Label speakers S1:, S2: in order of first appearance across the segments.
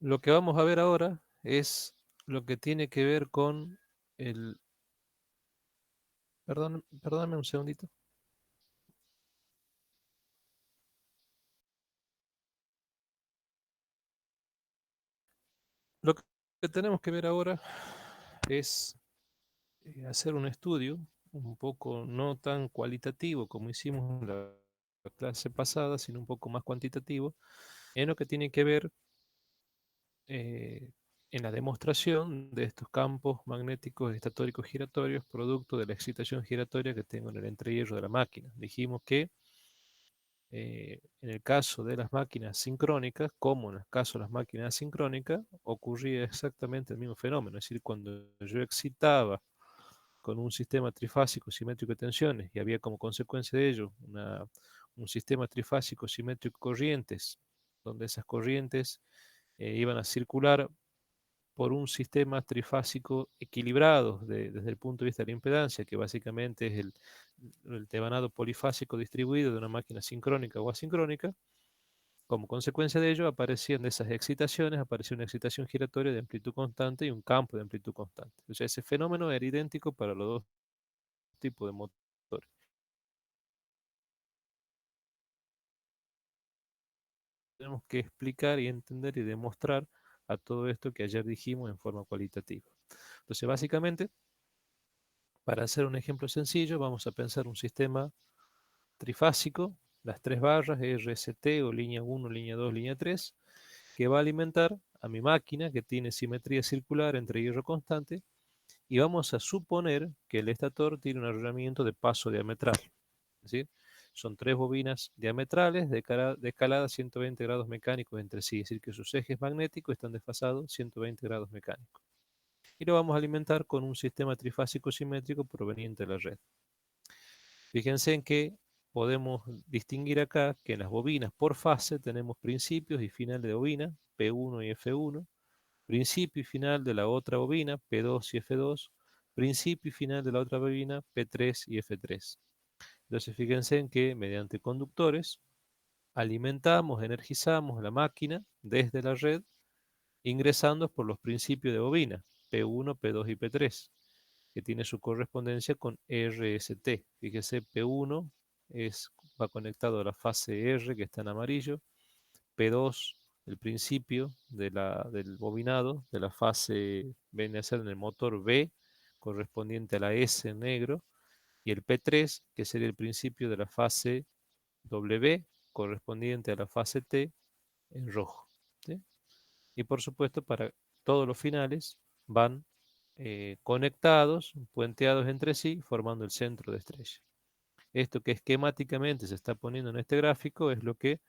S1: Lo que vamos a ver ahora es lo que tiene que ver con el... Perdóname un segundito. Lo que tenemos que ver ahora es hacer un estudio un poco no tan cualitativo como hicimos en la clase pasada, sino un poco más cuantitativo, en lo que tiene que ver eh, en la demostración de estos campos magnéticos estatóricos giratorios producto de la excitación giratoria que tengo en el entrehierro de la máquina. Dijimos que en el caso de las máquinas sincrónicas, como en el caso de las máquinas asincrónicas, ocurría exactamente el mismo fenómeno. Es decir, cuando yo excitaba con un sistema trifásico simétrico de tensiones y había como consecuencia de ello un sistema trifásico simétrico de corrientes, donde esas corrientes iban a circular por un sistema trifásico equilibrado desde el punto de vista de la impedancia, que básicamente es el devanado polifásico distribuido de una máquina sincrónica o asincrónica. Como consecuencia de ello, aparecían de esas excitaciones, apareció una excitación giratoria de amplitud constante y un campo de amplitud constante. O sea, ese fenómeno era idéntico para los dos tipos de motores. Tenemos que explicar y entender y demostrar a todo esto que ayer dijimos en forma cualitativa. Entonces, básicamente, para hacer un ejemplo sencillo, vamos a pensar un sistema trifásico, las tres barras, RST o línea 1, línea 2, línea 3, que va a alimentar a mi máquina que tiene simetría circular entre hierro constante y vamos a suponer que el estator tiene un arrollamiento de paso diametral. Es decir, son tres bobinas diametrales de escalada 120 grados mecánicos entre sí, es decir, que sus ejes magnéticos están desfasados 120 grados mecánicos. Y lo vamos a alimentar con un sistema trifásico simétrico proveniente de la red. Fíjense en que podemos distinguir acá que en las bobinas por fase tenemos principios y final de bobina, P1 y F1, principio y final de la otra bobina, P2 y F2, principio y final de la otra bobina, P3 y F3. Entonces fíjense en que mediante conductores alimentamos, energizamos la máquina desde la red ingresando por los principios de bobina, P1, P2 y P3, que tiene su correspondencia con RST. Fíjese, P1 va conectado a la fase R, que está en amarillo, P2, el principio del bobinado, de la fase, viene a ser en el motor B, correspondiente a la S en negro, y el P3, que sería el principio de la fase W, correspondiente a la fase T, en rojo. ¿Sí? Y por supuesto, para todos los finales van conectados, puenteados entre sí, formando el centro de estrella. Esto que esquemáticamente se está poniendo en este gráfico es lo que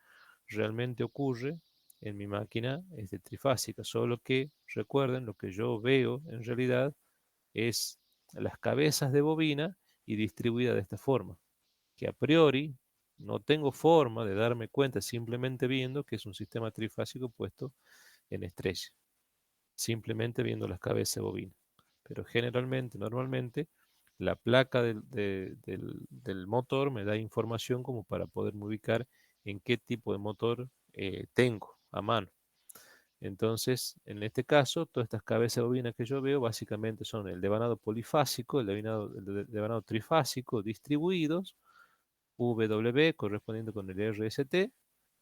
S1: realmente ocurre en mi máquina trifásica, solo que recuerden, lo que yo veo en realidad es las cabezas de bobina y distribuida de esta forma, que a priori no tengo forma de darme cuenta simplemente viendo que es un sistema trifásico puesto en estrella, simplemente viendo las cabezas de bobina. Pero generalmente, normalmente, la placa del motor me da información como para poderme ubicar en qué tipo de motor tengo a mano. Entonces, en este caso, todas estas cabezas de bobina que yo veo básicamente son el devanado polifásico, el devanado trifásico distribuidos, W correspondiente con el RST,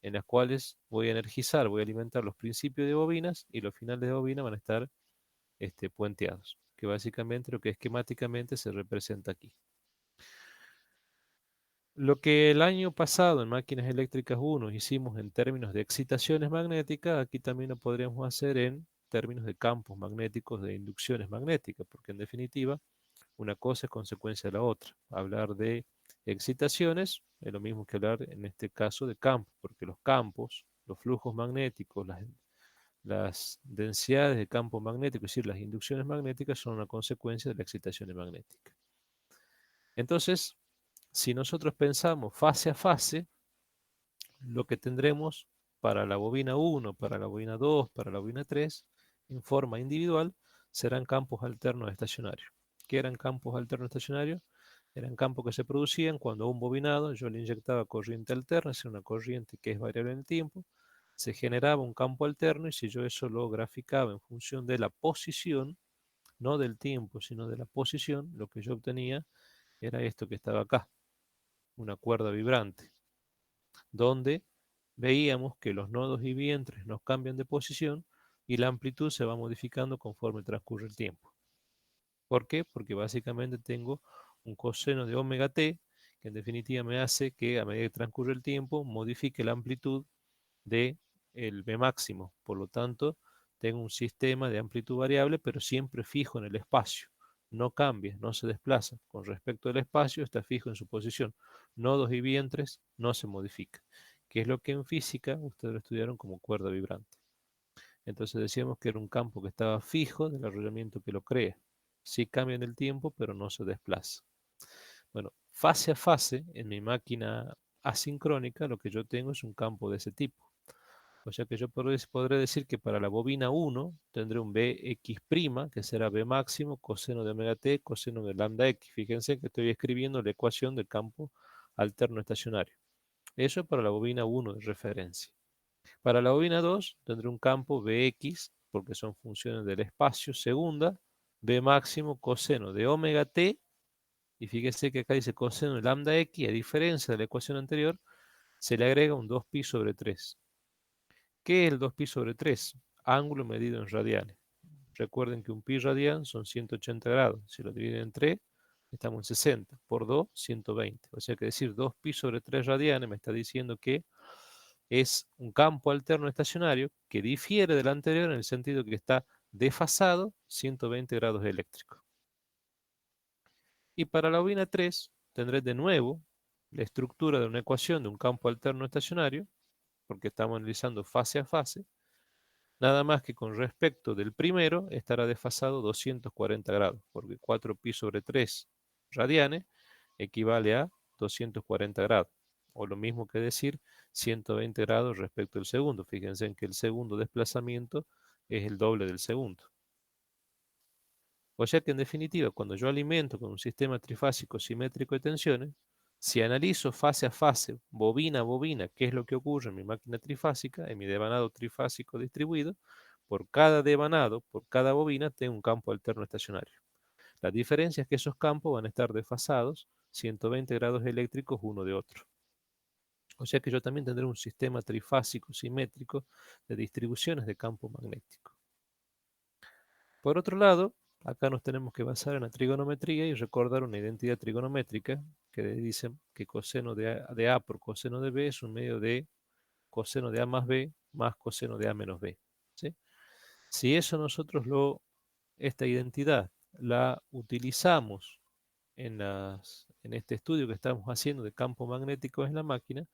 S1: en las cuales voy a energizar, voy a alimentar los principios de bobinas y los finales de bobina van a estar puenteados, que básicamente lo que esquemáticamente se representa aquí. Lo que el año pasado en Máquinas Eléctricas 1 hicimos en términos de excitaciones magnéticas, aquí también lo podríamos hacer en términos de campos magnéticos, de inducciones magnéticas, porque en definitiva una cosa es consecuencia de la otra. Hablar de excitaciones es lo mismo que hablar en este caso de campos, porque los campos, los flujos magnéticos, las densidades de campo magnético, es decir, las inducciones magnéticas son una consecuencia de la excitación magnética. Entonces, si nosotros pensamos fase a fase, lo que tendremos para la bobina 1, para la bobina 2, para la bobina 3, en forma individual, serán campos alternos estacionarios. ¿Qué eran campos alternos estacionarios? Eran campos que se producían cuando a un bobinado yo le inyectaba corriente alterna, es decir, una corriente que es variable en el tiempo, se generaba un campo alterno y si yo eso lo graficaba en función de la posición, no del tiempo, sino de la posición, lo que yo obtenía era esto que estaba acá, una cuerda vibrante, donde veíamos que los nodos y vientres nos cambian de posición y la amplitud se va modificando conforme transcurre el tiempo. ¿Por qué? Porque básicamente tengo un coseno de omega t, que en definitiva me hace que a medida que transcurre el tiempo modifique la amplitud de el B máximo. Por lo tanto, tengo un sistema de amplitud variable, pero siempre fijo en el espacio. No cambia, no se desplaza. Con respecto al espacio, está fijo en su posición. Nodos y vientres no se modifican, que es lo que en física ustedes lo estudiaron como cuerda vibrante. Entonces decíamos que era un campo que estaba fijo del arrollamiento que lo crea. Sí cambia en el tiempo, pero no se desplaza. Bueno, fase a fase, en mi máquina asincrónica, lo que yo tengo es un campo de ese tipo. O sea que yo podré decir que para la bobina 1 tendré un Bx', que será B máximo, coseno de omega t, coseno de lambda x. Fíjense que estoy escribiendo la ecuación del campo alterno estacionario. Eso es para la bobina 1 de referencia. Para la bobina 2 tendré un campo Bx, porque son funciones del espacio, segunda, B máximo, coseno de omega t, y fíjense que acá dice coseno de lambda x, a diferencia de la ecuación anterior, se le agrega un 2pi sobre 3. ¿Qué es el 2pi sobre 3? Ángulo medido en radianes. Recuerden que un pi radian son 180 grados. Si lo dividen en 3, estamos en 60. Por 2, 120. O sea que decir 2pi sobre 3 radianes me está diciendo que es un campo alterno estacionario que difiere del anterior en el sentido que está desfasado 120 grados eléctricos. Y para la bobina 3 tendré de nuevo la estructura de una ecuación de un campo alterno estacionario, porque estamos analizando fase a fase, nada más que con respecto del primero estará desfasado 240 grados, porque 4pi sobre 3 radianes equivale a 240 grados, o lo mismo que decir 120 grados respecto al segundo. Fíjense en que el segundo desplazamiento es el doble del segundo. O sea que en definitiva, cuando yo alimento con un sistema trifásico simétrico de tensiones, si analizo fase a fase, bobina a bobina, qué es lo que ocurre en mi máquina trifásica, en mi devanado trifásico distribuido, por cada devanado, por cada bobina, tengo un campo alterno estacionario. La diferencia es que esos campos van a estar desfasados 120 grados eléctricos uno de otro. O sea que yo también tendré un sistema trifásico simétrico de distribuciones de campo magnético. Por otro lado, acá nos tenemos que basar en la trigonometría y recordar una identidad trigonométrica que dice que coseno de A por coseno de B es un medio de coseno de A más B más coseno de A menos B. ¿Sí? Si eso nosotros esta identidad la utilizamos en este estudio que estamos haciendo de campo magnético en la máquina,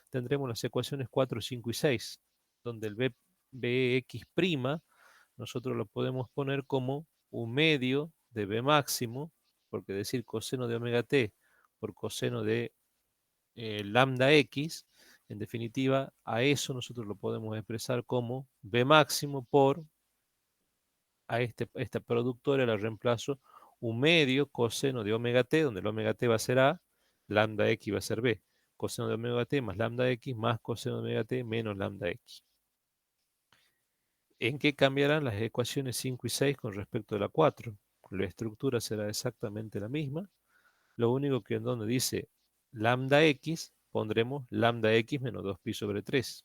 S1: tendremos las ecuaciones 4, 5 y 6, donde el Bx' nosotros lo podemos poner como un medio de B máximo, porque decir coseno de omega t por coseno de lambda x, en definitiva, a eso nosotros lo podemos expresar como B máximo por esta productora la reemplazo un medio coseno de omega t, donde el omega t va a ser A, lambda x va a ser B. Coseno de omega t más lambda x más coseno de omega t menos lambda x. ¿En qué cambiarán las ecuaciones 5 y 6 con respecto a la 4? La estructura será exactamente la misma. Lo único que en donde dice lambda x, pondremos lambda x menos 2pi sobre 3.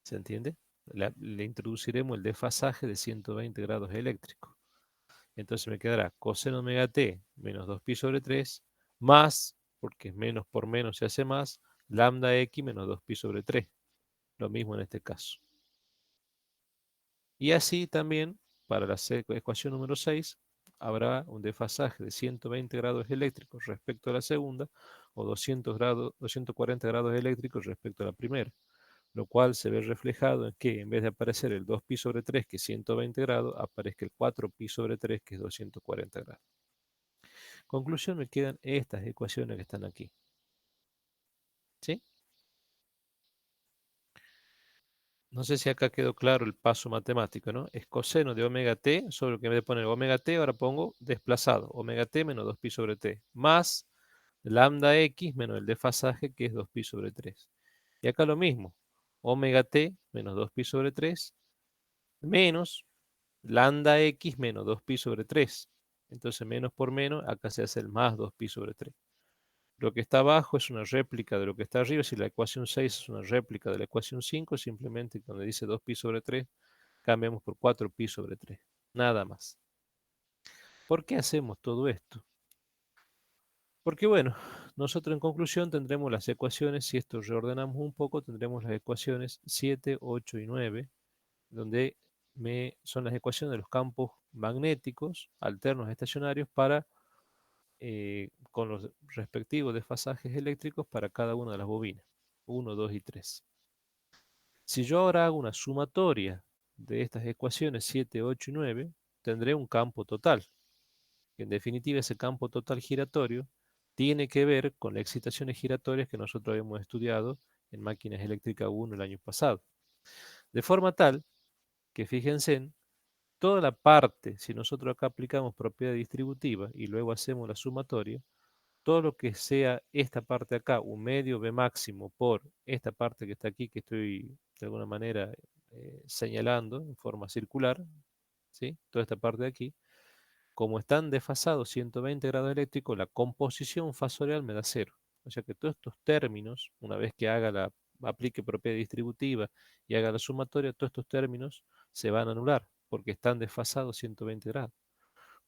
S1: ¿Se entiende? Le introduciremos el desfasaje de 120 grados eléctricos. Entonces me quedará coseno omega t menos 2pi sobre 3 más, porque menos por menos se hace más, lambda x menos 2pi sobre 3. Lo mismo en este caso. Y así también, para la ecuación número 6, habrá un desfasaje de 120 grados eléctricos respecto a la segunda, o 240 grados eléctricos respecto a la primera, lo cual se ve reflejado en que en vez de aparecer el 2pi sobre 3, que es 120 grados, aparezca el 4pi sobre 3, que es 240 grados. Conclusión, me quedan estas ecuaciones que están aquí. ¿Sí? No sé si acá quedó claro el paso matemático, ¿no? Es coseno de omega t, sobre lo que en vez de poner omega t, ahora pongo desplazado, omega t menos 2pi sobre t, más lambda x menos el desfasaje, que es 2pi sobre 3. Y acá lo mismo, omega t menos 2pi sobre 3 menos lambda x menos 2pi sobre 3. Entonces menos por menos, acá se hace el más 2pi sobre 3. Lo que está abajo es una réplica de lo que está arriba. Si la ecuación 6 es una réplica de la ecuación 5, simplemente cuando dice 2pi sobre 3, cambiamos por 4pi sobre 3. Nada más. ¿Por qué hacemos todo esto? Porque bueno, nosotros en conclusión tendremos las ecuaciones, si esto reordenamos un poco, tendremos las ecuaciones 7, 8 y 9, donde son las ecuaciones de los campos magnéticos alternos estacionarios con los respectivos desfasajes eléctricos para cada una de las bobinas, 1, 2 y 3. Si yo ahora hago una sumatoria de estas ecuaciones 7, 8 y 9, tendré un campo total. En definitiva, ese campo total giratorio tiene que ver con las excitaciones giratorias que nosotros habíamos estudiado en máquinas eléctricas 1 el año pasado. De forma tal que fíjense en toda la parte, si nosotros acá aplicamos propiedad distributiva y luego hacemos la sumatoria, todo lo que sea esta parte acá, un medio B máximo por esta parte que está aquí, que estoy de alguna manera señalando en forma circular, ¿sí? Toda esta parte de aquí, como están desfasados 120 grados eléctricos, la composición fasorial me da cero. O sea que todos estos términos, una vez que aplique propiedad distributiva y haga la sumatoria, todos estos términos se van a anular porque están desfasados 120 grados.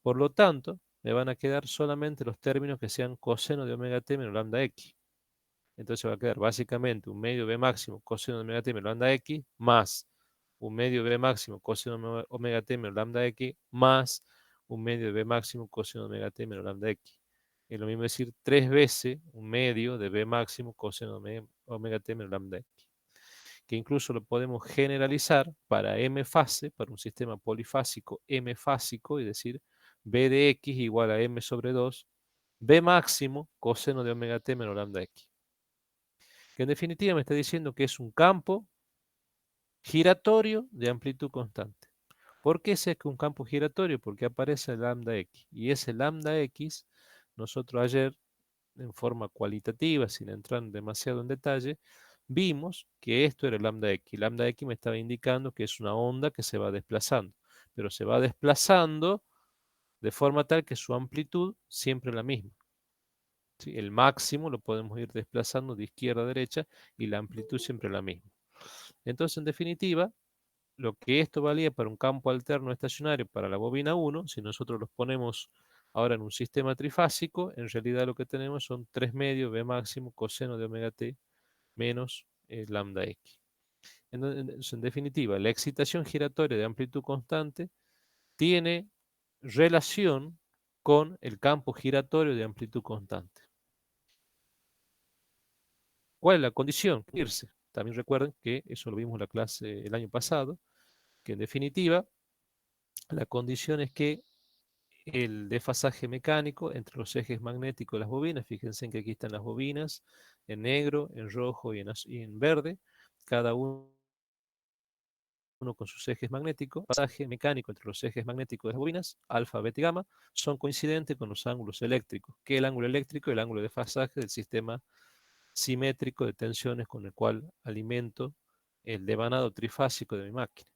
S1: Por lo tanto, me van a quedar solamente los términos que sean coseno de omega t menos lambda x. Entonces va a quedar básicamente un medio B máximo coseno de omega t menos lambda x más un medio B máximo coseno de omega t menos lambda x más un medio de B máximo coseno de omega t menos lambda x. Es lo mismo decir 3 veces un medio de B máximo coseno de omega t menos lambda x. Que incluso lo podemos generalizar para M fase, para un sistema polifásico M fásico, y decir B de x igual a M sobre 2, B máximo coseno de omega t menos lambda x. Que en definitiva me está diciendo que es un campo giratorio de amplitud constante. ¿Por qué sé que es un campo giratorio? Porque aparece el lambda x. Y ese lambda x, nosotros ayer, en forma cualitativa, sin entrar demasiado en detalle, vimos que esto era el lambda x. Lambda x me estaba indicando que es una onda que se va desplazando, pero se va desplazando de forma tal que su amplitud siempre es la misma. ¿Sí? El máximo lo podemos ir desplazando de izquierda a derecha y la amplitud siempre es la misma. Entonces, en definitiva, lo que esto valía para un campo alterno estacionario para la bobina 1, si nosotros los ponemos ahora en un sistema trifásico, en realidad lo que tenemos son 3 medios B máximo coseno de omega t menos lambda x. En definitiva, la excitación giratoria de amplitud constante tiene relación con el campo giratorio de amplitud constante. ¿Cuál es la condición? Irse. También recuerden que eso lo vimos en la clase el año pasado, que en definitiva la condición es que el desfasaje mecánico entre los ejes magnéticos de las bobinas, fíjense en que aquí están las bobinas en negro, en rojo y en verde, cada uno con sus ejes magnéticos, el desfasaje mecánico entre los ejes magnéticos de las bobinas, alfa, beta y gamma, son coincidentes con los ángulos eléctricos, que el ángulo eléctrico es el ángulo de desfasaje del sistema simétrico de tensiones con el cual alimento el devanado trifásico de mi máquina.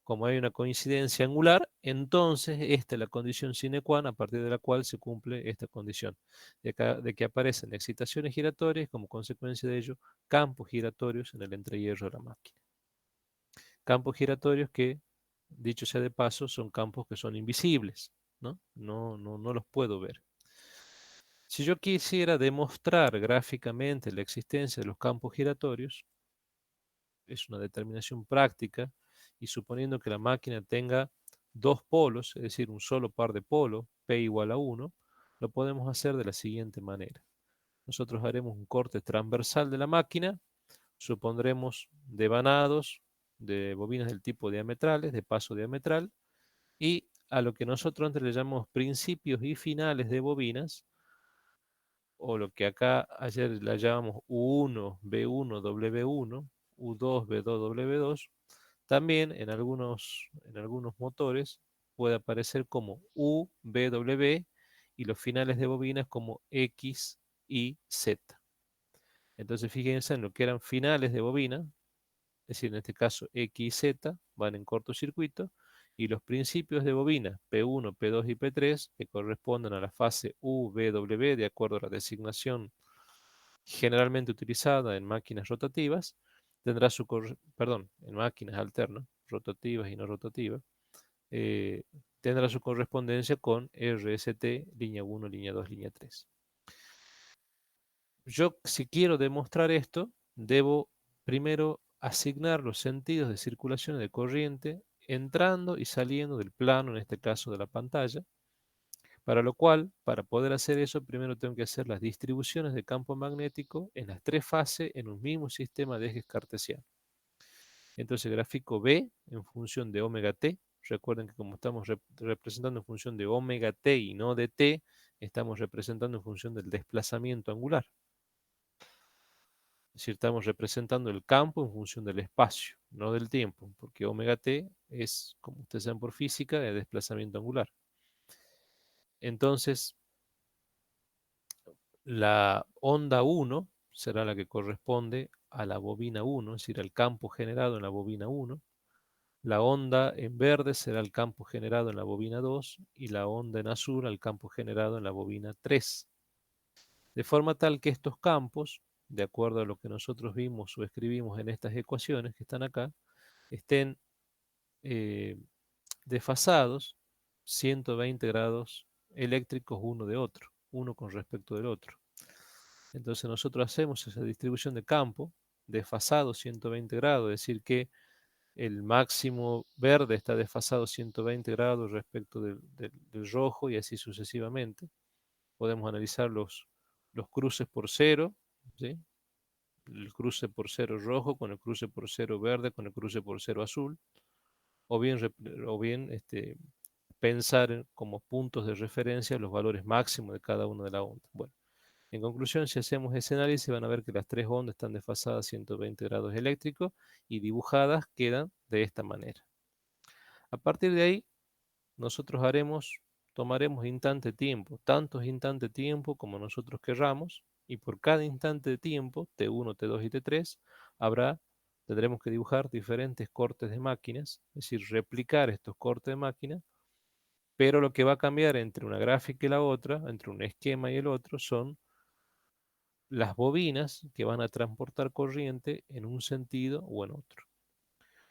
S1: Como hay una coincidencia angular, entonces esta es la condición sine qua non a partir de la cual se cumple esta condición, de que aparecen excitaciones giratorias y como consecuencia de ello campos giratorios en el entrehierro de la máquina. Campos giratorios que, dicho sea de paso, son campos que son invisibles, ¿no? No los puedo ver. Si yo quisiera demostrar gráficamente la existencia de los campos giratorios, es una determinación práctica, y suponiendo que la máquina tenga dos polos, es decir, un solo par de polos, P igual a 1, lo podemos hacer de la siguiente manera. Nosotros haremos un corte transversal de la máquina, supondremos devanados de bobinas del tipo diametrales, de paso diametral, y a lo que nosotros antes le llamamos principios y finales de bobinas, o lo que acá ayer la llamamos U1, B1, W1, U2, B2, W2, también en algunos motores puede aparecer como U, B, W y los finales de bobinas como X, Y, Z. Entonces fíjense en lo que eran finales de bobina, es decir, en este caso X y Z, van en cortocircuito, y los principios de bobina P1, P2 y P3, que corresponden a la fase U, V, W, de acuerdo a la designación generalmente utilizada en máquinas rotativas, perdón, en máquinas alternas, rotativas y no rotativas, eh, tendrá su correspondencia con RST, línea 1, línea 2, línea 3. Yo, si quiero demostrar esto, debo primero asignar los sentidos de circulación y de corriente entrando y saliendo del plano, en este caso de la pantalla, para lo cual, para poder hacer eso, primero tengo que hacer las distribuciones de campo magnético en las tres fases en un mismo sistema de ejes cartesianos. Entonces grafico B en función de omega t. Recuerden que como estamos representando en función de omega t y no de t, estamos representando en función del desplazamiento angular. Es decir, estamos representando el campo en función del espacio, no del tiempo, porque omega t es, como ustedes saben por física, el desplazamiento angular. Entonces, la onda 1 será la que corresponde a la bobina 1, es decir, al campo generado en la bobina 1. La onda en verde será el campo generado en la bobina 2 y la onda en azul al campo generado en la bobina 3. De forma tal que estos campos, de acuerdo a lo que nosotros vimos o escribimos en estas ecuaciones que están acá, estén eh, desfasados 120 grados eléctricos uno de otro, uno con respecto del otro. Entonces nosotros hacemos esa distribución de campo desfasado 120 grados, es decir que el máximo verde está desfasado 120 grados respecto del rojo y así sucesivamente. Podemos analizar los cruces por cero, ¿sí? El cruce por cero rojo con el cruce por cero verde con el cruce por cero azul, o bien pensar como puntos de referencia los valores máximos de cada una de las ondas. Bueno, en conclusión, si hacemos ese análisis, van a ver que las tres ondas están desfasadas 120 grados eléctricos y dibujadas quedan de esta manera. A partir de ahí, nosotros tomaremos instante tiempo, tantos instantes tiempo como nosotros querramos, y por cada instante de tiempo, T1, T2 y T3, tendremos que dibujar diferentes cortes de máquinas, es decir, replicar estos cortes de máquina, pero lo que va a cambiar entre una gráfica y la otra, entre un esquema y el otro, son las bobinas que van a transportar corriente en un sentido o en otro.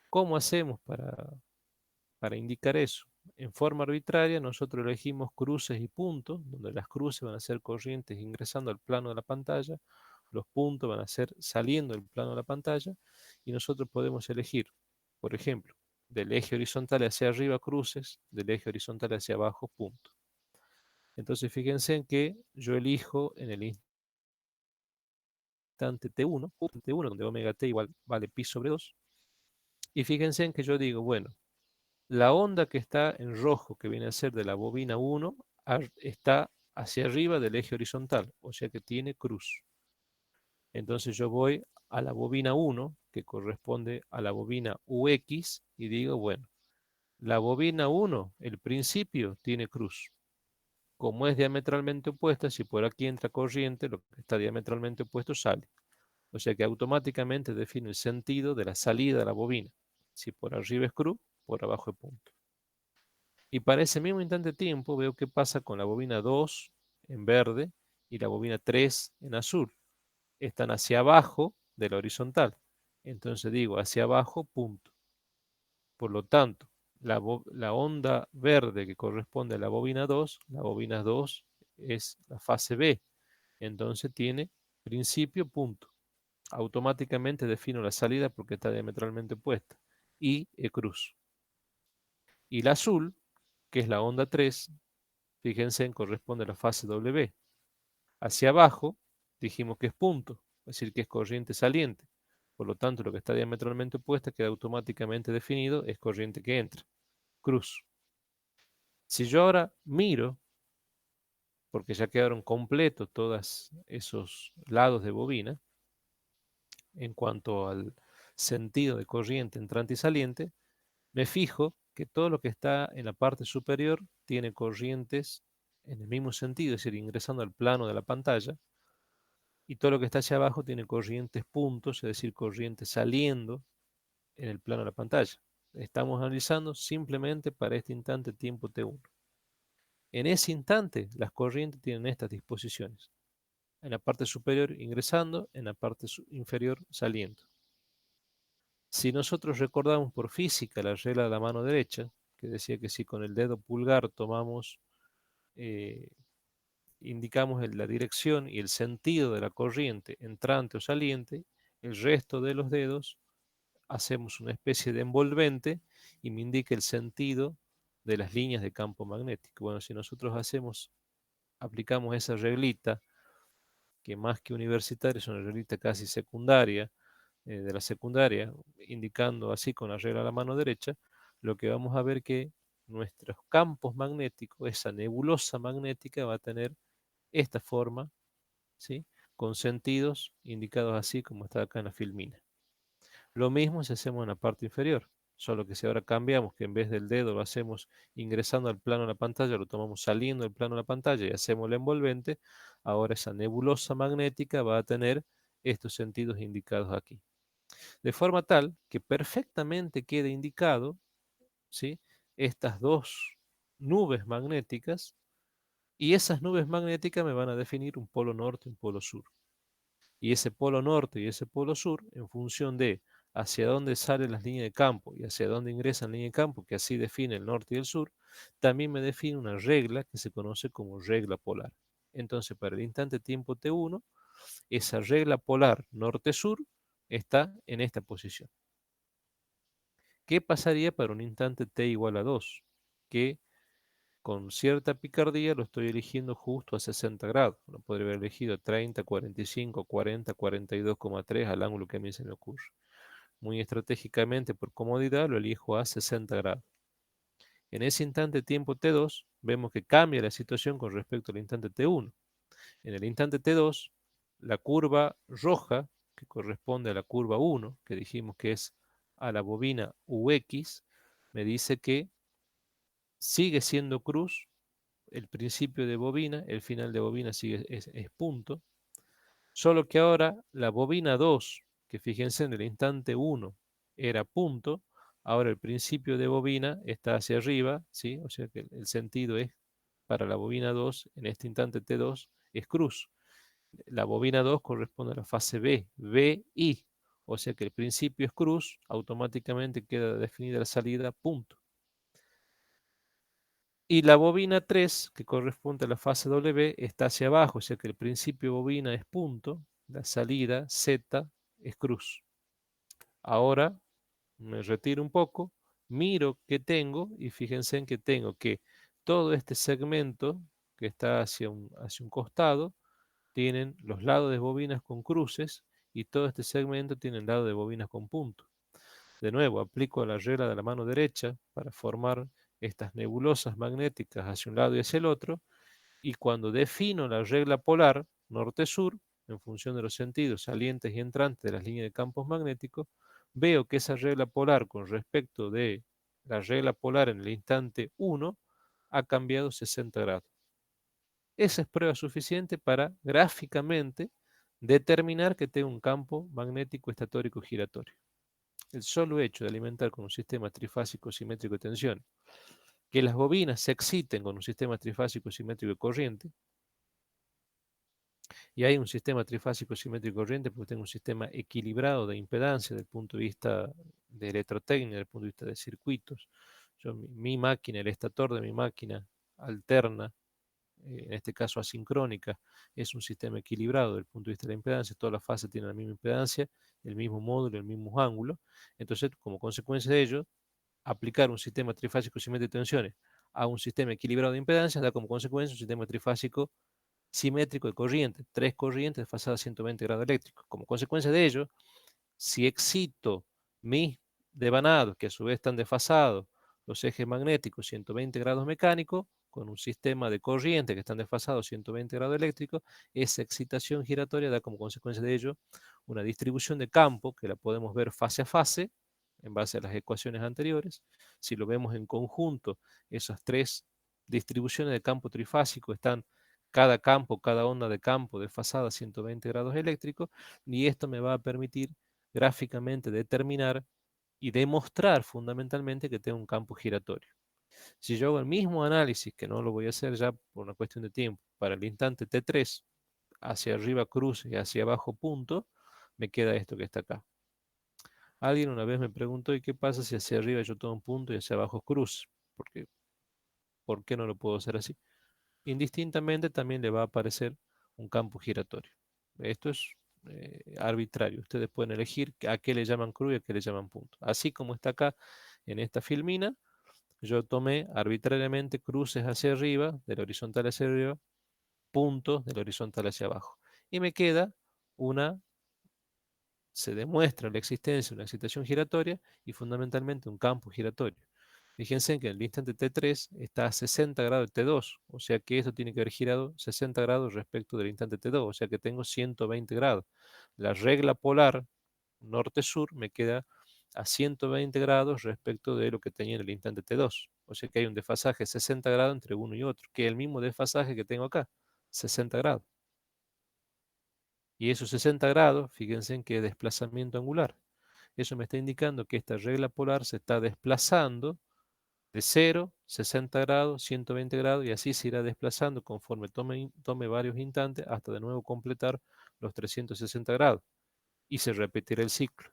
S1: ¿Cómo hacemos para indicar eso? En forma arbitraria, nosotros elegimos cruces y puntos, donde las cruces van a ser corrientes ingresando al plano de la pantalla, los puntos van a ser saliendo del plano de la pantalla, y nosotros podemos elegir, por ejemplo, del eje horizontal hacia arriba cruces, del eje horizontal hacia abajo puntos. Entonces fíjense en que yo elijo en el instante T1, donde omega t igual vale pi sobre 2, y fíjense en que yo digo, bueno, la onda que está en rojo, que viene a ser de la bobina 1, está hacia arriba del eje horizontal, o sea que tiene cruz. Entonces yo voy a la bobina 1, que corresponde a la bobina UX, y digo, bueno, la bobina 1, el principio, tiene cruz. Como es diametralmente opuesta, si por aquí entra corriente, lo que está diametralmente opuesto sale. O sea que automáticamente define el sentido de la salida de la bobina. Si por arriba es cruz, por abajo es punto. Y para ese mismo instante de tiempo veo qué pasa con la bobina 2 en verde y la bobina 3 en azul. Están hacia abajo de la horizontal. Entonces digo hacia abajo, punto. Por lo tanto, la onda verde que corresponde a la bobina 2 es la fase B. Entonces tiene principio, punto. Automáticamente defino la salida porque está diametralmente opuesta. Y E cruz. Y la azul, que es la onda 3, fíjense, corresponde a la fase W. Hacia abajo dijimos que es punto, es decir, que es corriente saliente. Por lo tanto, lo que está diametralmente opuesta queda automáticamente definido, es corriente que entra. Cruz. Si yo ahora miro, porque ya quedaron completos todos esos lados de bobina, en cuanto al sentido de corriente entrante y saliente, me fijo que todo lo que está en la parte superior tiene corrientes en el mismo sentido, es decir, ingresando al plano de la pantalla, y todo lo que está hacia abajo tiene corrientes puntos, es decir, corrientes saliendo en el plano de la pantalla. Estamos analizando simplemente para este instante tiempo T1. En ese instante, las corrientes tienen estas disposiciones. En la parte superior ingresando, en la parte inferior saliendo. Si nosotros recordamos por física la regla de la mano derecha, que decía que si con el dedo pulgar tomamos, eh, indicamos la dirección y el sentido de la corriente entrante o saliente, el resto de los dedos hacemos una especie de envolvente y me indica el sentido de las líneas de campo magnético. Bueno, si nosotros aplicamos esa reglita, que más que universitaria es una reglita casi secundaria, de la secundaria, indicando así con la regla a la mano derecha, lo que vamos a ver que nuestros campos magnéticos, esa nebulosa magnética va a tener esta forma, ¿sí? Con sentidos indicados así como está acá en la filmina. Lo mismo si hacemos en la parte inferior, solo que si ahora cambiamos que en vez del dedo lo hacemos ingresando al plano de la pantalla, lo tomamos saliendo del plano de la pantalla y hacemos el envolvente, ahora esa nebulosa magnética va a tener estos sentidos indicados aquí. De forma tal que perfectamente quede indicado, ¿sí? Estas dos nubes magnéticas, y esas nubes magnéticas me van a definir un polo norte y un polo sur. Y ese polo norte y ese polo sur, en función de hacia dónde salen las líneas de campo y hacia dónde ingresan líneas de campo, que así define el norte y el sur, también me define una regla que se conoce como regla polar. Entonces, para el instante tiempo T1, esa regla polar norte-sur está en esta posición. ¿Qué pasaría para un instante t igual a 2? Que con cierta picardía lo estoy eligiendo justo a 60 grados. Lo podría haber elegido a 30, 45, 40, 42,3 al ángulo que a mí se me ocurre. Muy estratégicamente, por comodidad, lo elijo a 60 grados. En ese instante tiempo T2, vemos que cambia la situación con respecto al instante T1. En el instante T2, la curva roja, que corresponde a la curva 1, que dijimos que es a la bobina UX, me dice que sigue siendo cruz, el principio de bobina, el final de bobina es punto, solo que ahora la bobina 2, que fíjense en el instante 1 era punto, ahora el principio de bobina está hacia arriba, ¿sí? O sea que el sentido es para la bobina 2, en este instante T2, es cruz. La bobina 2 corresponde a la fase B, BI. O sea que el principio es cruz, automáticamente queda definida la salida punto. Y la bobina 3, que corresponde a la fase W, está hacia abajo, o sea que el principio bobina es punto, la salida Z es cruz. Ahora me retiro un poco, miro qué tengo y fíjense en que tengo que todo este segmento que está hacia un costado tienen los lados de bobinas con cruces y todo este segmento tiene el lado de bobinas con puntos. De nuevo, aplico la regla de la mano derecha para formar estas nebulosas magnéticas hacia un lado y hacia el otro, y cuando defino la regla polar norte-sur, en función de los sentidos salientes y entrantes de las líneas de campos magnéticos, veo que esa regla polar con respecto de la regla polar en el instante 1 ha cambiado 60 grados. Esa es prueba suficiente para gráficamente determinar que tengo un campo magnético estatórico giratorio. El solo hecho de alimentar con un sistema trifásico simétrico de tensión, que las bobinas se exciten con un sistema trifásico simétrico de corriente, y hay un sistema trifásico simétrico de corriente porque tengo un sistema equilibrado de impedancia desde el punto de vista de electrotécnica, desde el punto de vista de circuitos. Mi máquina, el estator de mi máquina alterna, en este caso asincrónica, es un sistema equilibrado desde el punto de vista de la impedancia, todas las fases tienen la misma impedancia, el mismo módulo, el mismo ángulo. Entonces, como consecuencia de ello, aplicar un sistema trifásico simétrico de tensiones a un sistema equilibrado de impedancias da como consecuencia un sistema trifásico simétrico de corriente, tres corrientes desfasadas a 120 grados eléctricos. Como consecuencia de ello, si excito mis devanados, que a su vez están desfasados, los ejes magnéticos 120 grados mecánicos, con un sistema de corriente que están desfasados 120 grados eléctricos, esa excitación giratoria da como consecuencia de ello una distribución de campo que la podemos ver fase a fase, en base a las ecuaciones anteriores. Si lo vemos en conjunto, esas tres distribuciones de campo trifásico están cada campo, cada onda de campo desfasada a 120 grados eléctricos, y esto me va a permitir gráficamente determinar y demostrar fundamentalmente que tengo un campo giratorio. Si yo hago el mismo análisis, que no lo voy a hacer ya por una cuestión de tiempo, para el instante T3, hacia arriba cruce y hacia abajo punto, me queda esto que está acá. Alguien una vez me preguntó, ¿y qué pasa si hacia arriba yo tomo un punto y hacia abajo cruce? Porque, ¿por qué no lo puedo hacer así? Indistintamente también le va a aparecer un campo giratorio. Esto es arbitrario. Ustedes pueden elegir a qué le llaman cruz y a qué le llaman punto. Así como está acá en esta filmina, yo tomé arbitrariamente cruces hacia arriba, del horizontal hacia arriba, puntos del horizontal hacia abajo. Y me queda una, se demuestra la existencia de una excitación giratoria y fundamentalmente un campo giratorio. Fíjense que en el instante T3 está a 60 grados de T2, o sea que esto tiene que haber girado 60 grados respecto del instante T2, o sea que tengo 120 grados. La regla polar norte-sur me queda a 120 grados respecto de lo que tenía en el instante T2. O sea que hay un desfasaje de 60 grados entre uno y otro, que es el mismo desfasaje que tengo acá, 60 grados. Y esos 60 grados, fíjense en qué desplazamiento angular. Eso me está indicando que esta regla polar se está desplazando de 0, 60 grados, 120 grados, y así se irá desplazando conforme tome varios instantes hasta de nuevo completar los 360 grados. Y se repetirá el ciclo.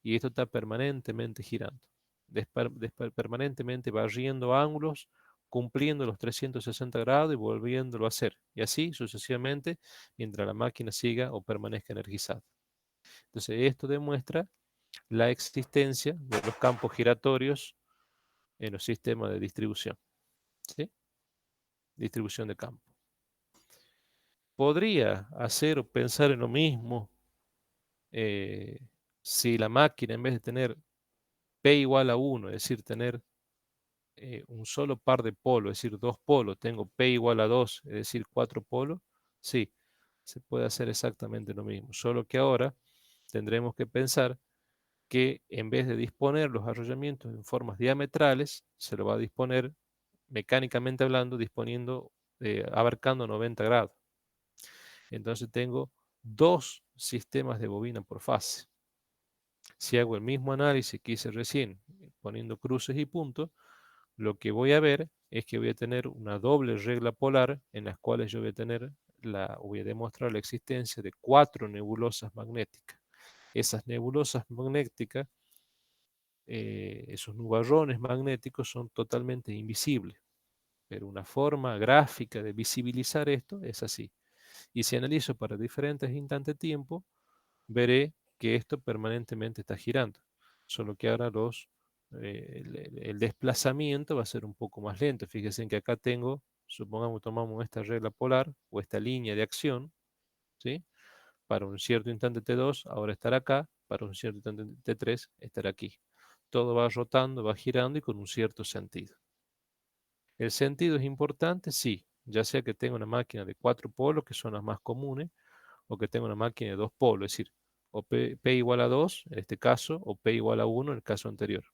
S1: Y esto está permanentemente girando, permanentemente barriendo ángulos, cumpliendo los 360 grados y volviéndolo a hacer. Y así sucesivamente mientras la máquina siga o permanezca energizada. Entonces, esto demuestra la existencia de los campos giratorios en los sistemas de distribución. ¿Sí? Distribución de campo. Podría hacer o pensar en lo mismo eh, si la máquina, en vez de tener P igual a 1, es decir, tener un solo par de polos, es decir, dos polos, tengo P igual a 2, es decir, cuatro polos, sí, se puede hacer exactamente lo mismo, solo que ahora tendremos que pensar que en vez de disponer los arrollamientos en formas diametrales, se lo va a disponer mecánicamente hablando, disponiendo, abarcando 90 grados. Entonces tengo dos sistemas de bobina por fase. Si hago el mismo análisis que hice recién, poniendo cruces y puntos, lo que voy a ver es que voy a tener una doble regla polar en las cuales yo voy a demostrar la existencia de cuatro nebulosas magnéticas. Esas nebulosas magnéticas, esos nubarrones magnéticos son totalmente invisibles, pero una forma gráfica de visibilizar esto es así. Y si analizo para diferentes instantes de tiempo, veré que esto permanentemente está girando, solo que ahora el desplazamiento va a ser un poco más lento. Fíjense en que acá tengo, supongamos, tomamos esta regla polar o esta línea de acción, ¿sí? Para un cierto instante T2, ahora estará acá, para un cierto instante T3, estará aquí. Todo va rotando, va girando y con un cierto sentido. ¿El sentido es importante? Sí, ya sea que tenga una máquina de cuatro polos, que son las más comunes, o que tenga una máquina de dos polos, es decir, o P igual a 2 en este caso, o P igual a 1 en el caso anterior.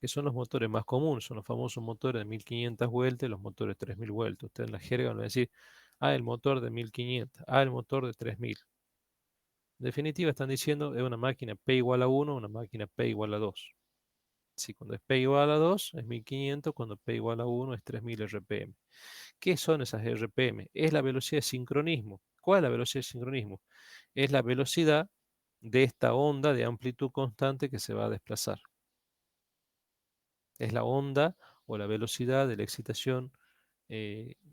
S1: Que son los motores más comunes, son los famosos motores de 1500 vueltas y los motores de 3000 vueltas. Ustedes en la jerga van a decir, el motor de 1500, el motor de 3000. En definitiva, están diciendo, es una máquina P igual a 1, una máquina P igual a 2. Si cuando es P igual a 2 es 1500, cuando P igual a 1 es 3000 RPM. ¿Qué son esas RPM? Es la velocidad de sincronismo. ¿Cuál es la velocidad de sincronismo? Es la velocidad de esta onda de amplitud constante que se va a desplazar. Es la onda o la velocidad de la excitación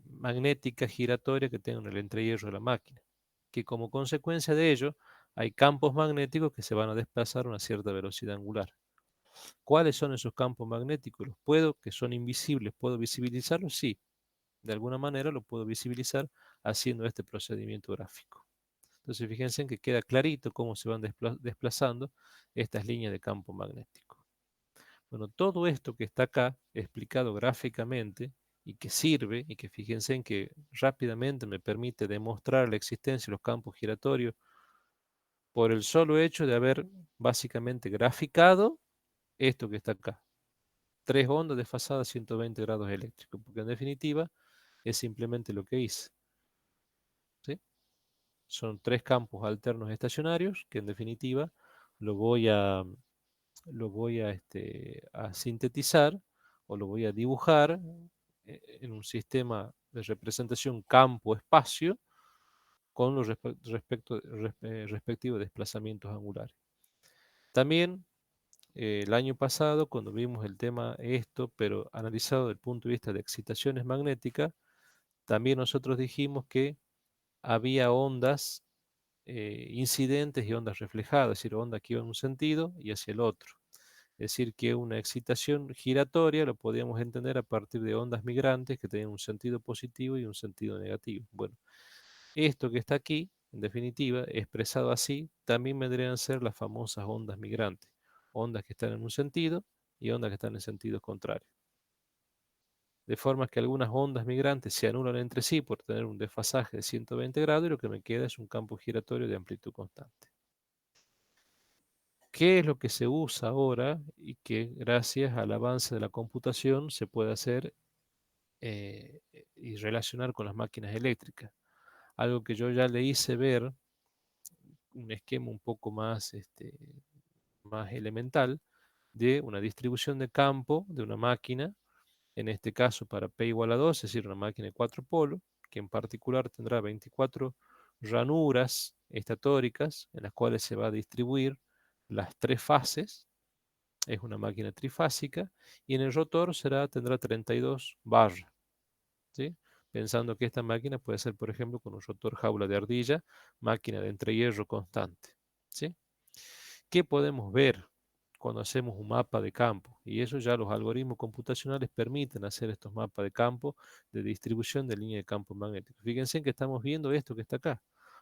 S1: magnética giratoria que tenga en el entrehierro de la máquina. Que como consecuencia de ello, hay campos magnéticos que se van a desplazar a una cierta velocidad angular. ¿Cuáles son esos campos magnéticos? ¿Los puedo, que son invisibles, puedo visibilizarlos? Sí, de alguna manera lo puedo visibilizar haciendo este procedimiento gráfico. Entonces fíjense en que queda clarito cómo se van desplazando estas líneas de campo magnético. Bueno, todo esto que está acá explicado gráficamente y que sirve, y que fíjense en que rápidamente me permite demostrar la existencia de los campos giratorios por el solo hecho de haber básicamente graficado esto que está acá. Tres ondas desfasadas 120 grados eléctricos, porque en definitiva es simplemente lo que hice. ¿Sí? Son tres campos alternos estacionarios que en definitiva lo voy a lo voy a sintetizar o lo voy a dibujar en un sistema de representación campo-espacio con los respectivos desplazamientos angulares. También el año pasado, cuando vimos el tema esto, pero analizado desde el punto de vista de excitaciones magnéticas, también nosotros dijimos que había ondas incidentes y ondas reflejadas, es decir, ondas que iban en un sentido y hacia el otro. Es decir, que una excitación giratoria lo podíamos entender a partir de ondas migrantes que tenían un sentido positivo y un sentido negativo. Bueno, esto que está aquí, en definitiva, expresado así, también vendrían a ser las famosas ondas migrantes. Ondas que están en un sentido y ondas que están en sentidos contrarios. De forma que algunas ondas migrantes se anulan entre sí por tener un desfasaje de 120 grados y lo que me queda es un campo giratorio de amplitud constante. ¿Qué es lo que se usa ahora y que gracias al avance de la computación se puede hacer y relacionar con las máquinas eléctricas? Algo que yo ya le hice ver, un esquema un poco más, más elemental de una distribución de campo de una máquina, en este caso para P igual a 2, es decir, una máquina de 4 polos, que en particular tendrá 24 ranuras estatóricas en las cuales se va a distribuir las tres fases. Es una máquina trifásica y en el rotor tendrá 32 barras, ¿sí? Pensando que esta máquina puede ser, por ejemplo, con un rotor jaula de ardilla, máquina de entrehierro constante, ¿sí? ¿Qué podemos ver cuando hacemos un mapa de campo? Y eso ya los algoritmos computacionales permiten hacer estos mapas de campo de distribución de línea de campo magnético. Fíjense que estamos viendo esto que está acá.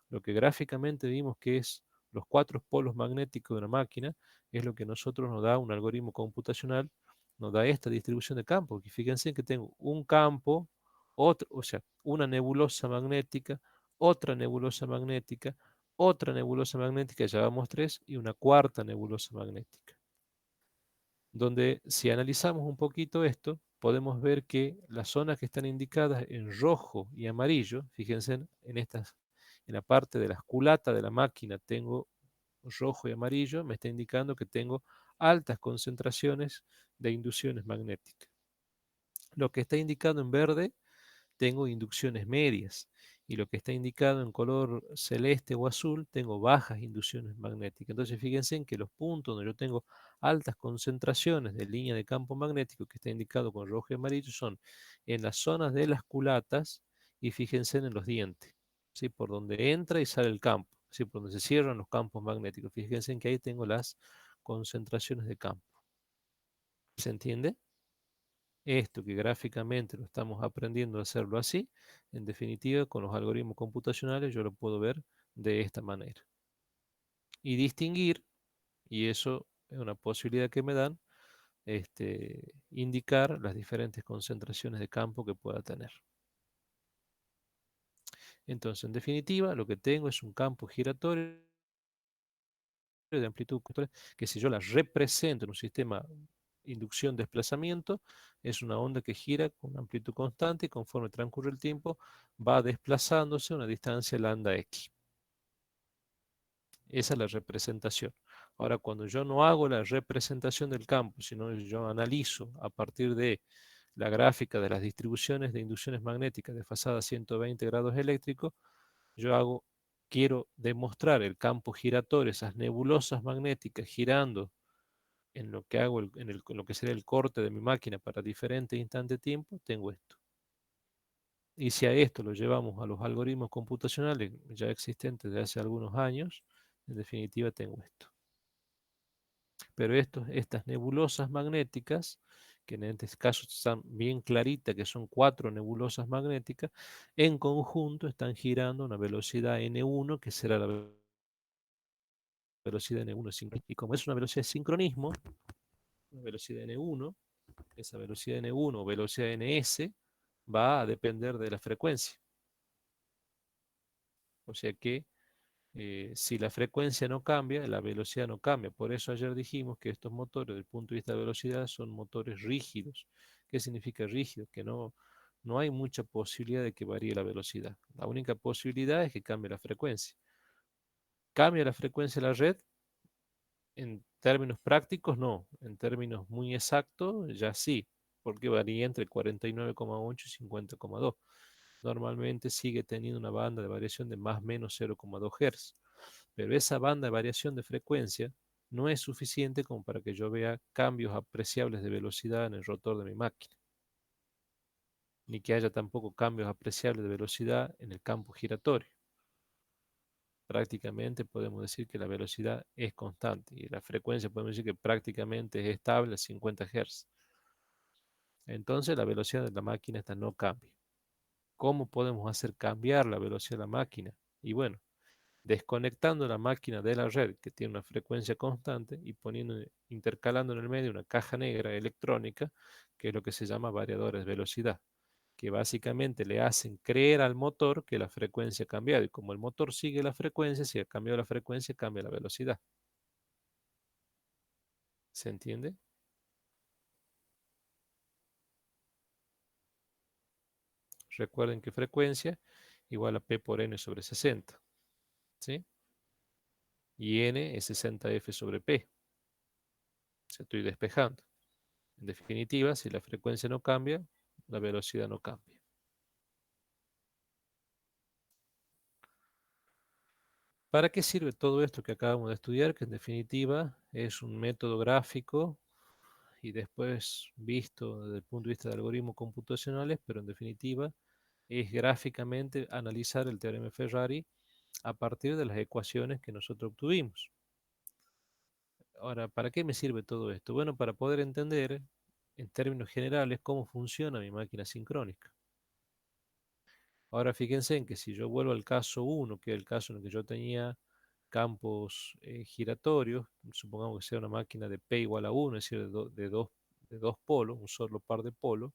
S1: Lo que gráficamente vimos que es los cuatro polos magnéticos de una máquina es lo que nosotros nos da un algoritmo computacional, nos da esta distribución de campo. Y fíjense que tengo un campo, otro, o sea, una nebulosa magnética, otra nebulosa magnética, otra nebulosa magnética, ya vamos tres, y una cuarta nebulosa magnética. Donde si analizamos un poquito esto, podemos ver que las zonas que están indicadas en rojo y amarillo, fíjense en la parte de las culatas de la máquina tengo rojo y amarillo, me está indicando que tengo altas concentraciones de inducciones magnéticas. Lo que está indicado en verde tengo inducciones medias y lo que está indicado en color celeste o azul tengo bajas inducciones magnéticas. Entonces fíjense en que los puntos donde yo tengo altas concentraciones de línea de campo magnético que está indicado con rojo y amarillo son en las zonas de las culatas y fíjense en los dientes, ¿sí? Por donde entra y sale el campo, ¿sí? Por donde se cierran los campos magnéticos. Fíjense en que ahí tengo las concentraciones de campo. ¿Se entiende? Esto que gráficamente lo estamos aprendiendo a hacerlo así, en definitiva, con los algoritmos computacionales yo lo puedo ver de esta manera. Y distinguir, y eso es una posibilidad que me dan, indicar las diferentes concentraciones de campo que pueda tener. Entonces, en definitiva, lo que tengo es un campo giratorio de amplitud que si yo la represento en un sistema inducción-desplazamiento, es una onda que gira con amplitud constante y conforme transcurre el tiempo va desplazándose a una distancia lambda x. Esa es la representación. Ahora, cuando yo no hago la representación del campo, sino yo analizo a partir de la gráfica de las distribuciones de inducciones magnéticas desfasadas 120 grados eléctricos, quiero demostrar el campo giratorio, esas nebulosas magnéticas girando en lo que hago, en lo que sería el corte de mi máquina para diferentes instantes de tiempo, tengo esto. Y si a esto lo llevamos a los algoritmos computacionales ya existentes de hace algunos años, en definitiva tengo esto. Pero estas nebulosas magnéticas, que en este caso están bien claritas, que son 4 nebulosas magnéticas, en conjunto están girando a una velocidad n1, que será la velocidad n1 sincronismo. Y como es una velocidad de sincronismo, una velocidad n1, esa velocidad n1 o velocidad ns va a depender de la frecuencia. O sea que si la frecuencia no cambia, la velocidad no cambia. Por eso ayer dijimos que estos motores, desde el punto de vista de velocidad, son motores rígidos. ¿Qué significa rígido? Que no hay mucha posibilidad de que varíe la velocidad. La única posibilidad es que cambie la frecuencia. Cambia la frecuencia de la red, En términos prácticos, no. En términos muy exactos, ya sí, porque varía entre 49,8 y 50,2. Normalmente sigue teniendo una banda de variación de más o menos 0,2 Hz, pero esa banda de variación de frecuencia no es suficiente como para que yo vea cambios apreciables de velocidad en el rotor de mi máquina, ni que haya tampoco cambios apreciables de velocidad en el campo giratorio. Prácticamente podemos decir que la velocidad es constante y la frecuencia podemos decir que prácticamente es estable a 50 Hz. Entonces la velocidad de la máquina esta no cambia. ¿Cómo podemos hacer cambiar la velocidad de la máquina? Y bueno, desconectando la máquina de la red que tiene una frecuencia constante y poniendo, intercalando en el medio una caja negra electrónica, que es lo que se llama variadores de velocidad, que básicamente le hacen creer al motor que la frecuencia ha cambiado. Y como el motor sigue la frecuencia, si ha cambiado la frecuencia, cambia la velocidad. ¿Se entiende? Recuerden que frecuencia igual a P por N sobre 60. ¿Sí? Y N es 60F sobre P. Se estoy despejando. En definitiva, si la frecuencia no cambia, la velocidad no cambia. ¿Para qué sirve todo esto que acabamos de estudiar? Que en definitiva es un método gráfico y después visto desde el punto de vista de algoritmos computacionales, pero en definitiva es gráficamente analizar el teorema de Ferrari a partir de las ecuaciones que nosotros obtuvimos. Ahora, ¿para qué me sirve todo esto? Bueno, para poder entender en términos generales cómo funciona mi máquina sincrónica. Ahora fíjense en que si yo vuelvo al caso uno, que es el caso en el que yo tenía campos giratorios, supongamos que sea una máquina de P igual a 1, es decir, de dos polos, un solo par de polos,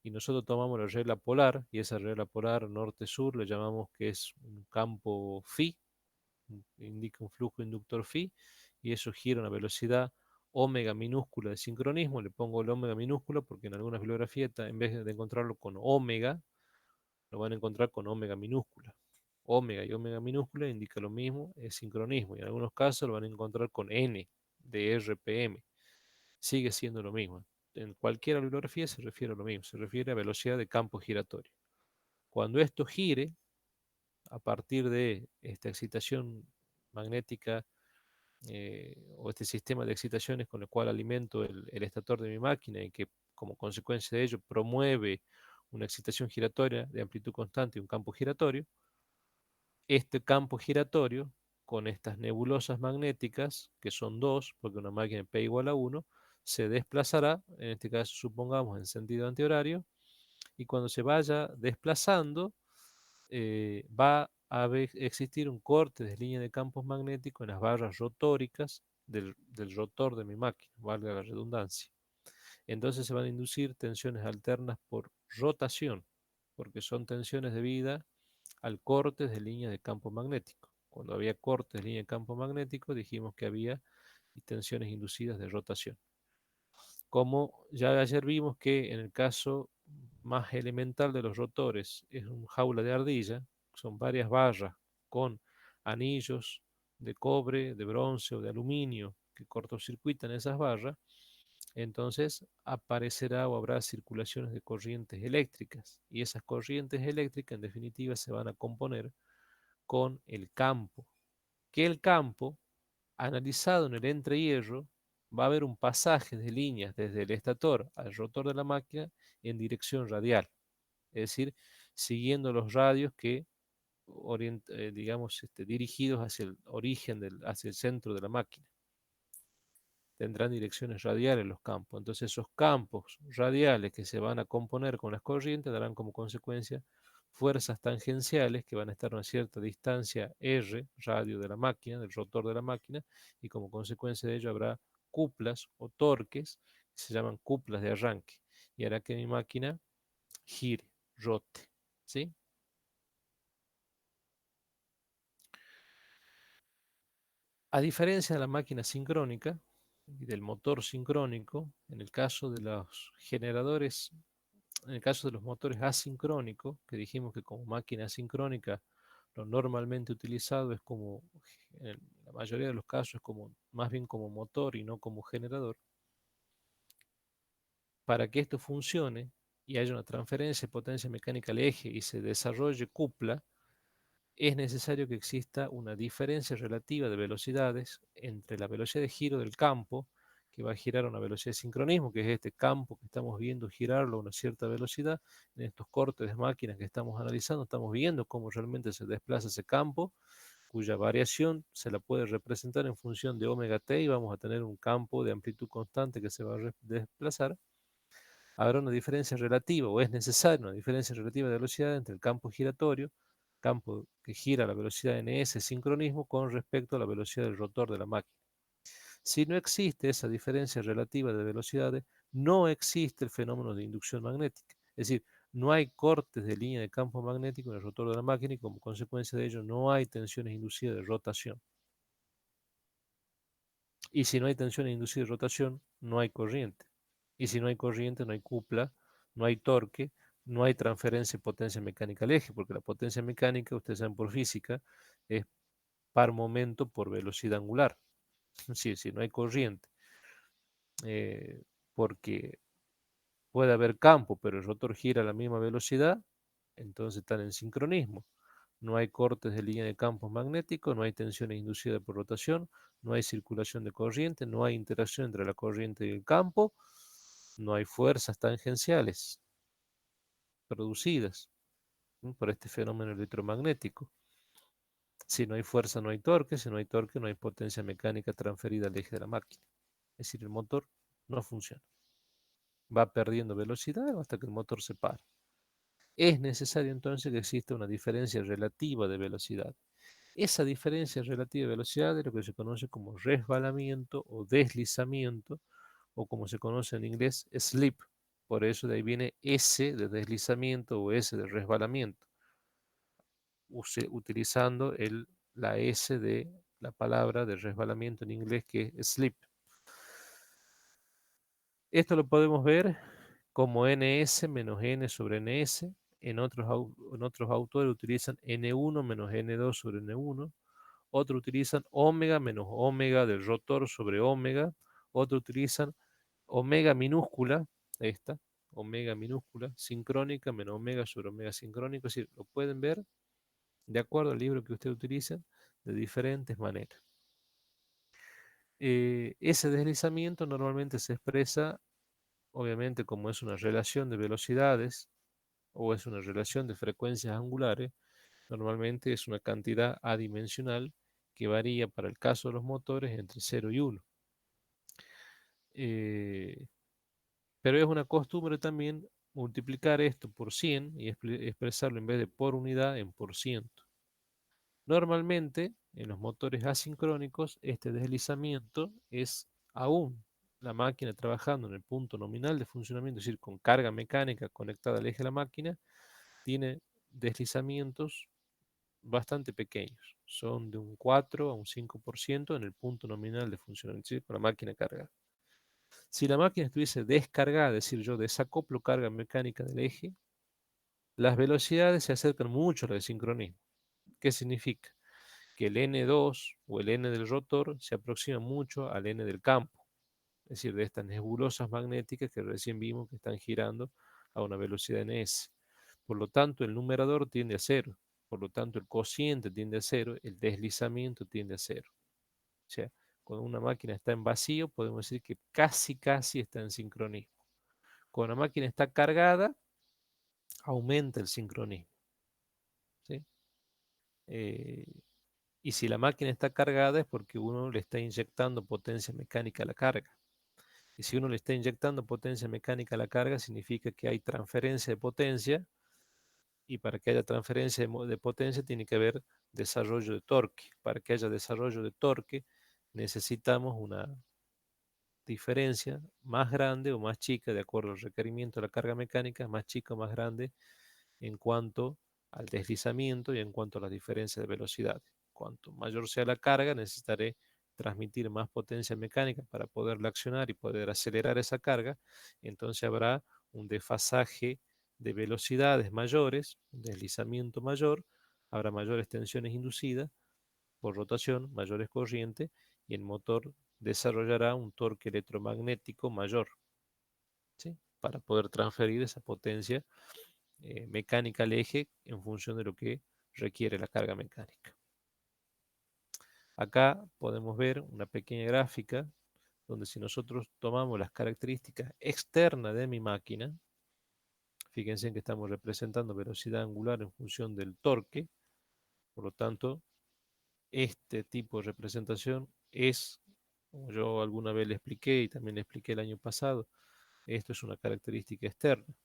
S1: y nosotros tomamos la regla polar, y esa regla polar norte-sur le llamamos que es un campo phi, indica un flujo inductor phi, y eso gira a una velocidad omega minúscula de sincronismo. Le pongo el omega minúscula porque en algunas bibliografías, en vez de encontrarlo con omega, lo van a encontrar con omega minúscula. Omega y omega minúscula indica lo mismo, es sincronismo, y en algunos casos lo van a encontrar con N de RPM. Sigue siendo lo mismo. En cualquier bibliografía se refiere a lo mismo, se refiere a velocidad de campo giratorio. Cuando esto gire, a partir de esta excitación magnética o este sistema de excitaciones con el cual alimento el estator de mi máquina y que como consecuencia de ello promueve una excitación giratoria de amplitud constante y un campo giratorio, este campo giratorio con estas nebulosas magnéticas, que son dos, porque una máquina de P igual a 1, se desplazará, en este caso supongamos en sentido antihorario, y cuando se vaya desplazando, va a existir un corte de línea de campos magnéticos en las barras rotóricas del rotor de mi máquina, valga la redundancia. Entonces se van a inducir tensiones alternas por rotación, porque son tensiones debidas al corte de línea de campo magnético. Cuando había cortes de línea de campo magnético, dijimos que había tensiones inducidas de rotación. Como ya ayer vimos que en el caso más elemental de los rotores es un jaula de ardilla, son varias barras con anillos de cobre, de bronce o de aluminio que cortocircuitan esas barras, entonces aparecerá o habrá circulaciones de corrientes eléctricas y esas corrientes eléctricas en definitiva se van a componer con el campo, que el campo, analizado en el entrehierro, va a haber un pasaje de líneas desde el estator al rotor de la máquina en dirección radial, es decir, siguiendo los radios que digamos, dirigidos hacia el origen, hacia el centro de la máquina. Tendrán direcciones radiales los campos. Entonces esos campos radiales que se van a componer con las corrientes darán como consecuencia fuerzas tangenciales que van a estar a una cierta distancia R, radio de la máquina, del rotor de la máquina, y como consecuencia de ello habrá cuplas o torques que se llaman cuplas de arranque y hará que mi máquina gire, rote. ¿Sí? A diferencia de la máquina sincrónica y del motor sincrónico, en el caso de los generadores, en el caso de los motores asincrónicos, que dijimos que como máquina asincrónica lo normalmente utilizado es como en la la mayoría de los casos como, más bien como motor y no como generador, para que esto funcione y haya una transferencia de potencia mecánica al eje y se desarrolle cupla, es necesario que exista una diferencia relativa de velocidades entre la velocidad de giro del campo, que va a girar a una velocidad de sincronismo, que es este campo que estamos viendo girarlo a una cierta velocidad. En estos cortes de máquinas que estamos analizando, estamos viendo cómo realmente se desplaza ese campo, cuya variación se la puede representar en función de omega t, y vamos a tener un campo de amplitud constante que se va a desplazar. Habrá una diferencia relativa, o es necesaria una diferencia relativa de velocidad entre el campo giratorio, campo que gira a la velocidad ns sincronismo, con respecto a la velocidad del rotor de la máquina. Si no existe esa diferencia relativa de velocidades, no existe el fenómeno de inducción magnética. Es decir, no hay cortes de línea de campo magnético en el rotor de la máquina, y como consecuencia de ello no hay tensiones inducidas de rotación. Y si no hay tensiones inducidas de rotación, no hay corriente. Y si no hay corriente, no hay cupla, no hay torque, no hay transferencia de potencia mecánica al eje, porque la potencia mecánica, ustedes saben por física, es par momento por velocidad angular. Si no hay corriente, eh, porque puede haber campo, pero el rotor gira a la misma velocidad, entonces están en sincronismo. No hay cortes de línea de campos magnéticos, no hay tensiones inducidas por rotación, no hay circulación de corriente, no hay interacción entre la corriente y el campo, no hay fuerzas tangenciales producidas, ¿no?, por este fenómeno electromagnético. Si no hay fuerza, no hay torque. Si no hay torque, no hay potencia mecánica transferida al eje de la máquina. Es decir, el motor no funciona. Va perdiendo velocidad hasta que el motor se para. Es necesario entonces que exista una diferencia relativa de velocidad. Esa diferencia relativa de velocidad es lo que se conoce como resbalamiento o deslizamiento, o como se conoce en inglés, slip. Por eso de ahí viene S de deslizamiento o S de resbalamiento, utilizando la S de la palabra de resbalamiento en inglés, que es slip. Esto lo podemos ver como ns menos n sobre ns. En otros autores utilizan n1 menos n2 sobre n1. Otros utilizan omega menos omega del rotor sobre omega. Otros utilizan omega minúscula, esta, omega minúscula, sincrónica menos omega sobre omega sincrónico. Es decir, lo pueden ver de acuerdo al libro que usted utilice de diferentes maneras. Ese deslizamiento normalmente se expresa, obviamente, como es una relación de velocidades o es una relación de frecuencias angulares. Normalmente es una cantidad adimensional que varía para el caso de los motores entre 0 y 1. Pero es una costumbre también multiplicar esto por 100 y expresarlo en vez de por unidad en por ciento. Normalmente, en los motores asincrónicos, este deslizamiento es aún la máquina trabajando en el punto nominal de funcionamiento, es decir, con carga mecánica conectada al eje de la máquina, tiene deslizamientos bastante pequeños. Son de un 4 a un 5% en el punto nominal de funcionamiento, es decir, con la máquina cargada. Si la máquina estuviese descargada, es decir, yo desacoplo carga mecánica del eje, las velocidades se acercan mucho a la de sincronismo. ¿Qué significa? Que el N2 o el N del rotor se aproxima mucho al N del campo, es decir, de estas nebulosas magnéticas que recién vimos que están girando a una velocidad ns. Por lo tanto, el numerador tiende a cero, por lo tanto, el cociente tiende a cero, el deslizamiento tiende a cero. O sea, cuando una máquina está en vacío, podemos decir que casi está en sincronismo. Cuando la máquina está cargada, aumenta el sincronismo, ¿sí? Eh, y si la máquina está cargada es porque uno le está inyectando potencia mecánica a la carga. Y si uno le está inyectando potencia mecánica a la carga, significa que hay transferencia de potencia, y para que haya transferencia de potencia tiene que haber desarrollo de torque. Para que haya desarrollo de torque necesitamos una diferencia más grande o más chica, de acuerdo al requerimiento de la carga mecánica, más chica o más grande en cuanto al deslizamiento y en cuanto a la diferencia de velocidad. Cuanto mayor sea la carga, necesitaré transmitir más potencia mecánica para poderla accionar y poder acelerar esa carga. Entonces habrá un desfasaje de velocidades mayores, un deslizamiento mayor, habrá mayores tensiones inducidas, por rotación, mayor es corriente, y el motor desarrollará un torque electromagnético mayor, ¿sí? Para poder transferir esa potencia mecánica al eje en función de lo que requiere la carga mecánica. Acá podemos ver una pequeña gráfica donde si nosotros tomamos las características externas de mi máquina, fíjense en que estamos representando velocidad angular en función del torque, por lo tanto, este tipo de representación es, como yo alguna vez le expliqué y también le expliqué el año pasado, esto es una característica externa.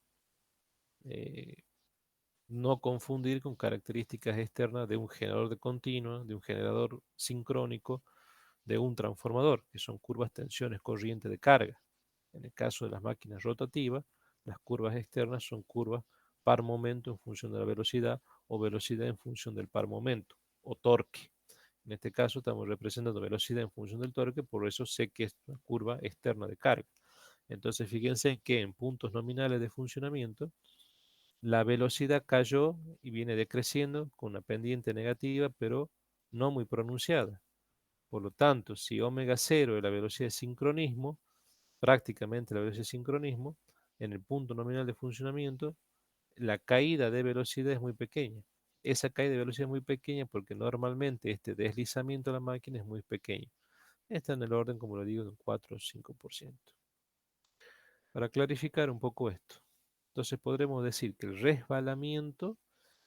S1: Eh, no confundir con características externas de un generador de continua, de un generador sincrónico, de un transformador, que son curvas, tensiones, corriente de carga. En el caso de las máquinas rotativas, las curvas externas son curvas par momento en función de la velocidad o velocidad en función del par momento o torque. En este caso estamos representando velocidad en función del torque, por eso sé que es una curva externa de carga. Entonces fíjense que en puntos nominales de funcionamiento, la velocidad cayó y viene decreciendo con una pendiente negativa, pero no muy pronunciada. Por lo tanto, si omega 0 es la velocidad de sincronismo, prácticamente la velocidad de sincronismo, en el punto nominal de funcionamiento, la caída de velocidad es muy pequeña. Esa caída de velocidad es muy pequeña porque normalmente este deslizamiento de la máquina es muy pequeño. Está en el orden, como lo digo, de un 4 o 5%. Para clarificar un poco esto, entonces podremos decir que el resbalamiento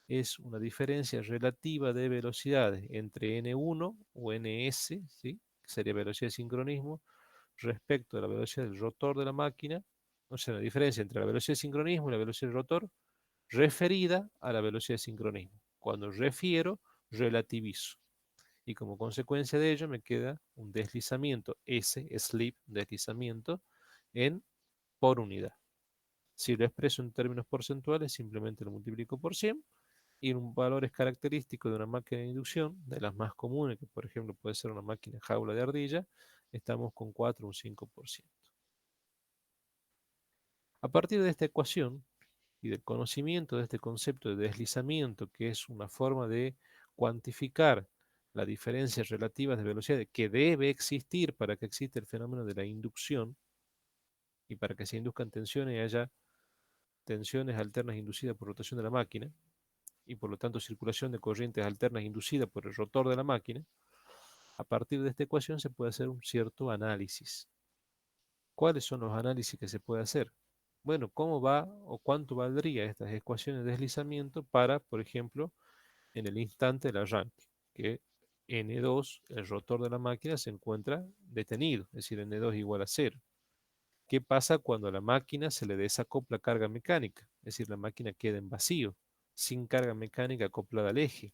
S1: es una diferencia relativa de velocidades entre N1 o Ns, ¿sí? Que sería velocidad de sincronismo, respecto de la velocidad del rotor de la máquina, o sea, la diferencia entre la velocidad de sincronismo y la velocidad del rotor, referida a la velocidad de sincronismo. Cuando refiero, relativizo. Y como consecuencia de ello me queda un deslizamiento S, slip, deslizamiento, en por unidad. Si lo expreso en términos porcentuales, simplemente lo multiplico por 100 y un valor es característico de una máquina de inducción, de las más comunes, que por ejemplo puede ser una máquina jaula de ardilla, estamos con 4 o un 5%. A partir de esta ecuación y del conocimiento de este concepto de deslizamiento, que es una forma de cuantificar la diferencia relativa de velocidad que debe existir para que exista el fenómeno de la inducción y para que se induzcan tensiones y haya tensiones alternas inducidas por rotación de la máquina, y por lo tanto circulación de corrientes alternas inducida por el rotor de la máquina, a partir de esta ecuación se puede hacer un cierto análisis. ¿Cuáles son los análisis que se puede hacer? Bueno, ¿cómo va o cuánto valdría estas ecuaciones de deslizamiento para, por ejemplo, en el instante del arranque? Que N2, el rotor de la máquina, se encuentra detenido, es decir, N2 igual a cero. ¿Qué pasa cuando a la máquina se le desacopla carga mecánica? Es decir, la máquina queda en vacío, sin carga mecánica acoplada al eje.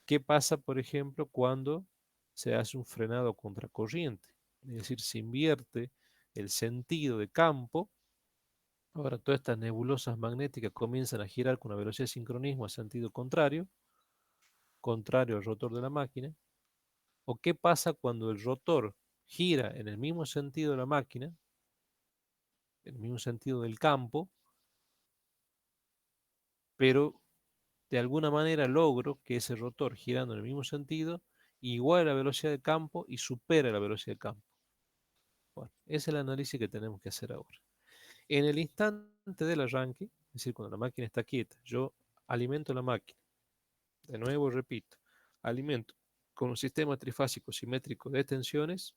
S1: ¿Qué pasa, por ejemplo, cuando se hace un frenado contracorriente? Es decir, se invierte el sentido de campo. Ahora todas estas nebulosas magnéticas comienzan a girar con una velocidad de sincronismo a sentido contrario, contrario al rotor de la máquina. ¿O qué pasa cuando el rotor gira en el mismo sentido de la máquina, en el mismo sentido del campo, pero de alguna manera logro que ese rotor girando en el mismo sentido iguale la velocidad de campo y supere la velocidad de campo? Bueno, ese es el análisis que tenemos que hacer ahora. En el instante del arranque, es decir, cuando la máquina está quieta, yo alimento la máquina. De nuevo, repito, alimento con un sistema trifásico simétrico de tensiones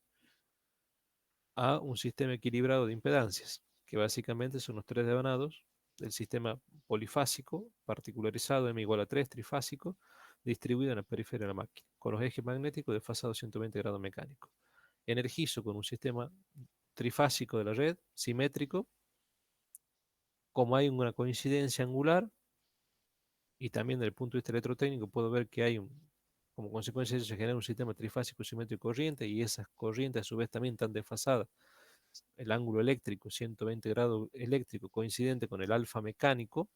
S1: a un sistema equilibrado de impedancias, que básicamente son los tres devanados del sistema polifásico, particularizado M igual a 3, trifásico, distribuido en la periferia de la máquina, con los ejes magnéticos desfasados 120 grados mecánicos. Energizo con un sistema trifásico de la red, simétrico, como hay una coincidencia angular, y también desde el punto de vista electrotécnico puedo ver que hay como consecuencia de eso se genera un sistema trifásico simétrico corriente y esas corrientes a su vez también están desfasadas. El ángulo eléctrico, 120 grados eléctrico, coincidente con el alfa mecánico,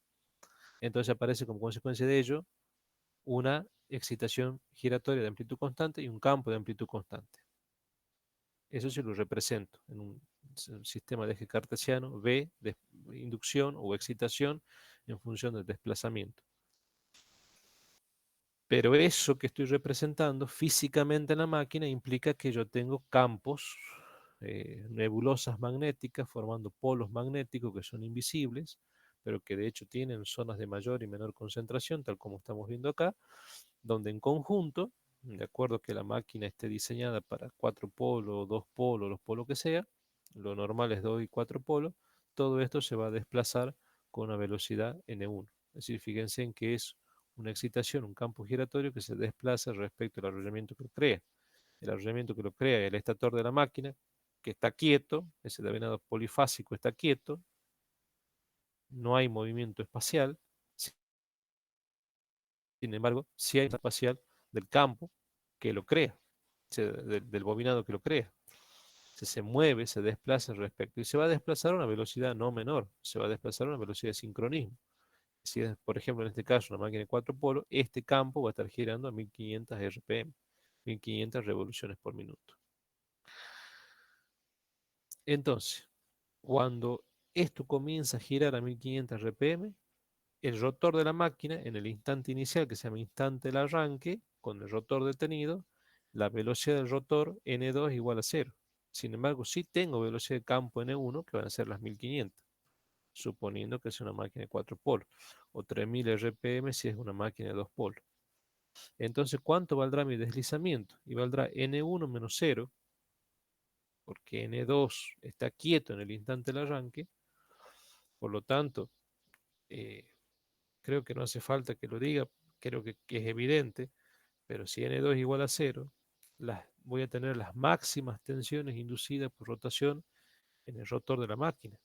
S1: entonces aparece como consecuencia de ello una excitación giratoria de amplitud constante y un campo de amplitud constante. Eso sí lo represento en un sistema de eje cartesiano, V de inducción o excitación en función del desplazamiento. Pero eso que estoy representando físicamente en la máquina implica que yo tengo campos, nebulosas magnéticas formando polos magnéticos que son invisibles, pero que de hecho tienen zonas de mayor y menor concentración, tal como estamos viendo acá, donde en conjunto, de acuerdo que la máquina esté diseñada para 4 polos, 2 polos, los polos que sea, lo normal es 2 y 4 polos, todo esto se va a desplazar con una velocidad n1. Es decir, fíjense en que es una excitación, un campo giratorio que se desplaza respecto al arrollamiento que lo crea. El arrollamiento que lo crea el estator de la máquina, que está quieto, ese denominado polifásico está quieto, no hay movimiento espacial, sin embargo, sí hay espacial del campo que lo crea, del bobinado que lo crea. Se mueve, se desplaza respecto, y se va a desplazar a una velocidad no menor, se va a desplazar a una velocidad de sincronismo. Si es, por ejemplo, en este caso, una máquina de 4 polos, este campo va a estar girando a 1500 RPM, 1500 revoluciones por minuto. Entonces, cuando esto comienza a girar a 1500 RPM, el rotor de la máquina, en el instante inicial, que se llama instante del arranque, con el rotor detenido, la velocidad del rotor N2 es igual a 0. Sin embargo, sí tengo velocidad de campo N1, que van a ser las 1500, suponiendo que es una máquina de 4 polos, o 3000 RPM si es una máquina de 2 polos. Entonces, ¿cuánto valdrá mi deslizamiento? Y valdrá N1 menos 0, porque N2 está quieto en el instante del arranque. Por lo tanto, eh, creo que no hace falta que lo diga, creo que es evidente, pero si N2 es igual a 0, voy a tener las máximas tensiones inducidas por rotación en el rotor de la máquina,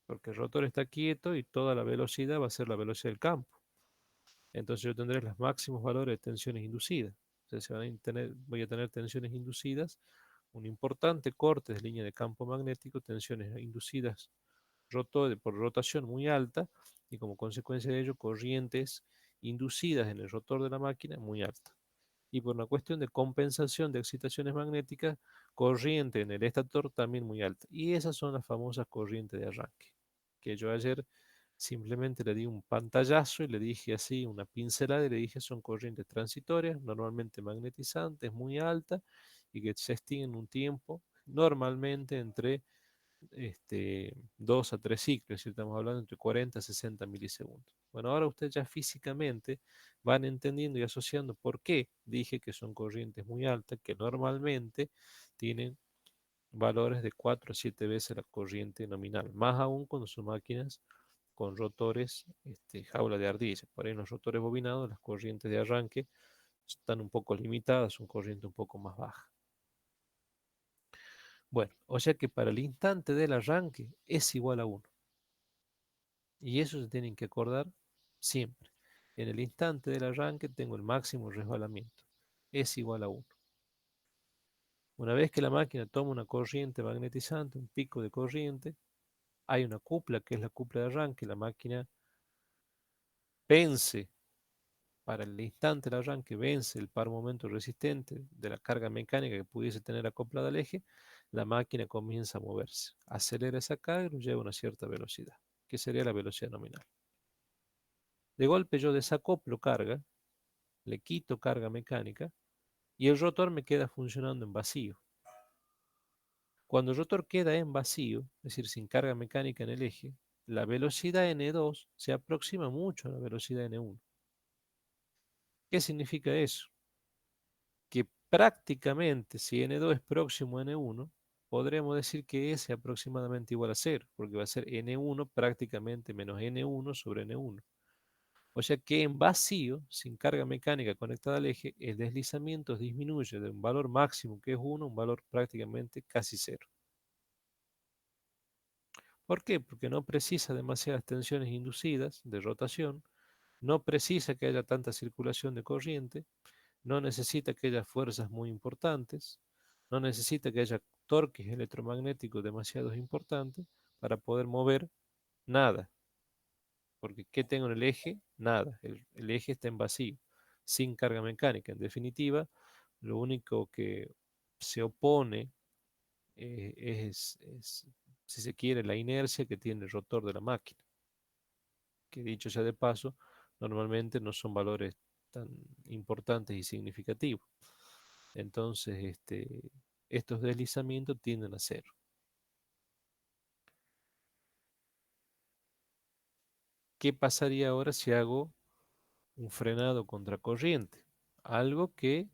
S1: porque el rotor está quieto y toda la velocidad va a ser la velocidad del campo. Entonces yo tendré los máximos valores de tensiones inducidas. Entonces voy a tener tensiones inducidas, un importante corte de línea de campo magnético, tensiones inducidas por rotación muy alta y como consecuencia de ello corrientes inducidas en el rotor de la máquina muy altas. Y por una cuestión de compensación de excitaciones magnéticas, corriente en el estator también muy alta. Y esas son las famosas corrientes de arranque, que yo ayer simplemente le di un pantallazo y le dije así, una pincelada y le dije son corrientes transitorias, normalmente magnetizantes, muy altas y que se extinguen un tiempo, normalmente entre 2 a 3 ciclos, es decir, estamos hablando entre 40 a 60 milisegundos. Bueno, ahora ustedes ya físicamente van entendiendo y asociando por qué dije que son corrientes muy altas, que normalmente tienen valores de 4 a 7 veces la corriente nominal, más aún cuando son máquinas con rotores jaula de ardilla. Por ahí en los rotores bobinados las corrientes de arranque están un poco limitadas, son corrientes un poco más bajas. Bueno, o sea que para el instante del arranque es igual a 1. Y eso se tienen que acordar siempre. En el instante del arranque tengo el máximo resbalamiento. Es igual a 1. Una vez que la máquina toma una corriente magnetizante, un pico de corriente, hay una cupla que es la cupla de arranque. La máquina vence, para el instante del arranque, vence el par momento resistente de la carga mecánica que pudiese tener acoplada al eje. La máquina comienza a moverse. Acelera esa carga y lo lleva a una cierta velocidad, que sería la velocidad nominal. De golpe yo desacoplo carga, le quito carga mecánica y el rotor me queda funcionando en vacío. Cuando el rotor queda en vacío, es decir, sin carga mecánica en el eje, la velocidad N2 se aproxima mucho a la velocidad N1. ¿Qué significa eso? Que prácticamente si N2 es próximo a N1, podremos decir que S es aproximadamente igual a 0, porque va a ser N1 prácticamente menos N1 sobre N1. O sea que en vacío, sin carga mecánica conectada al eje, el deslizamiento disminuye de un valor máximo que es 1 a un valor prácticamente casi 0. ¿Por qué? Porque no precisa demasiadas tensiones inducidas de rotación, no precisa que haya tanta circulación de corriente, no necesita que haya fuerzas muy importantes, no necesita que haya torques electromagnéticos demasiado importantes para poder mover nada. Porque ¿qué tengo en el eje? Nada. El eje está en vacío, sin carga mecánica. En definitiva, lo único que se opone si se quiere, la inercia que tiene el rotor de la máquina. Que dicho sea de paso, normalmente no son valores tan importantes y significativos. Entonces, estos deslizamientos tienden a cero. ¿Qué pasaría ahora si hago un frenado contracorriente? Algo que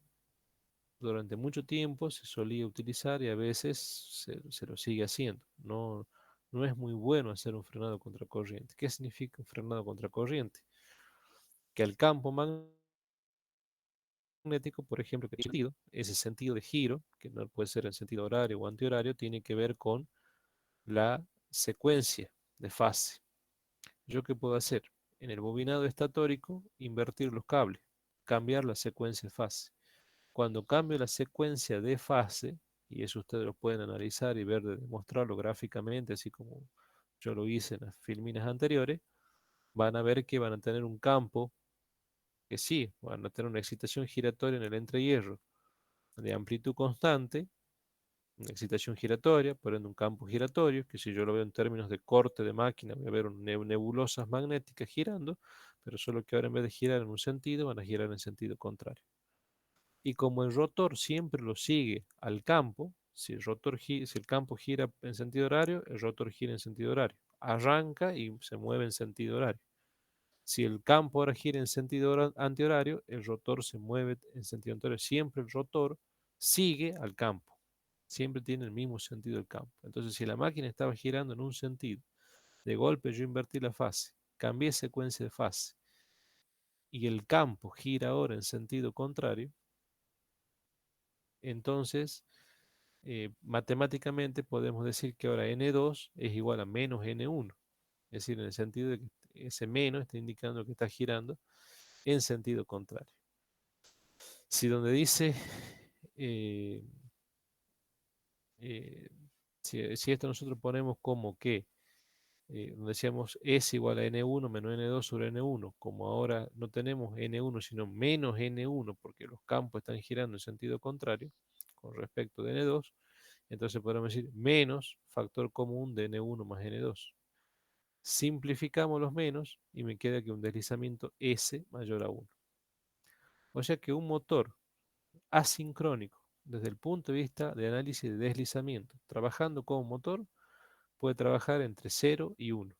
S1: durante mucho tiempo se solía utilizar y a veces se lo sigue haciendo. No, no es muy bueno hacer un frenado contracorriente. ¿Qué significa un frenado contracorriente? Que el campo magnético, por ejemplo, que tiene ese sentido de giro, que no puede ser en sentido horario o antihorario, tiene que ver con la secuencia de fase. ¿Yo qué puedo hacer? En el bobinado estatórico, invertir los cables, cambiar la secuencia de fase. Cuando cambio la secuencia de fase, y eso ustedes lo pueden analizar y ver, demostrarlo gráficamente, así como yo lo hice en las filminas anteriores, van a ver que van a tener un campo que sí, van a tener una excitación giratoria en el entrehierro de amplitud constante, una excitación giratoria, por ende un campo giratorio, que si yo lo veo en términos de corte de máquina, voy a ver nebulosas magnéticas girando, pero solo que ahora en vez de girar en un sentido, van a girar en sentido contrario. Y como el rotor siempre lo sigue al campo, si el campo gira en sentido horario, el rotor gira en sentido horario. Arranca y se mueve en sentido horario. Si el campo ahora gira en sentido antihorario, el rotor se mueve en sentido antihorario. Siempre el rotor sigue al campo. Siempre tiene el mismo sentido del campo. Entonces, si la máquina estaba girando en un sentido, de golpe yo invertí la fase, cambié secuencia de fase y el campo gira ahora en sentido contrario, entonces matemáticamente podemos decir que ahora N2 es igual a menos N1. Es decir, en el sentido de que ese menos está indicando que está girando en sentido contrario. Si donde dice, eh, eh, si esto nosotros ponemos como que, donde decíamos es igual a N1 menos N2 sobre N1, como ahora no tenemos N1 sino menos N1 porque los campos están girando en sentido contrario con respecto de N2, entonces podemos decir menos factor común de N1 más N2. Simplificamos los menos y me queda que un deslizamiento S mayor a 1. O sea que un motor asincrónico, desde el punto de vista de análisis de deslizamiento, trabajando como motor, puede trabajar entre 0 y 1.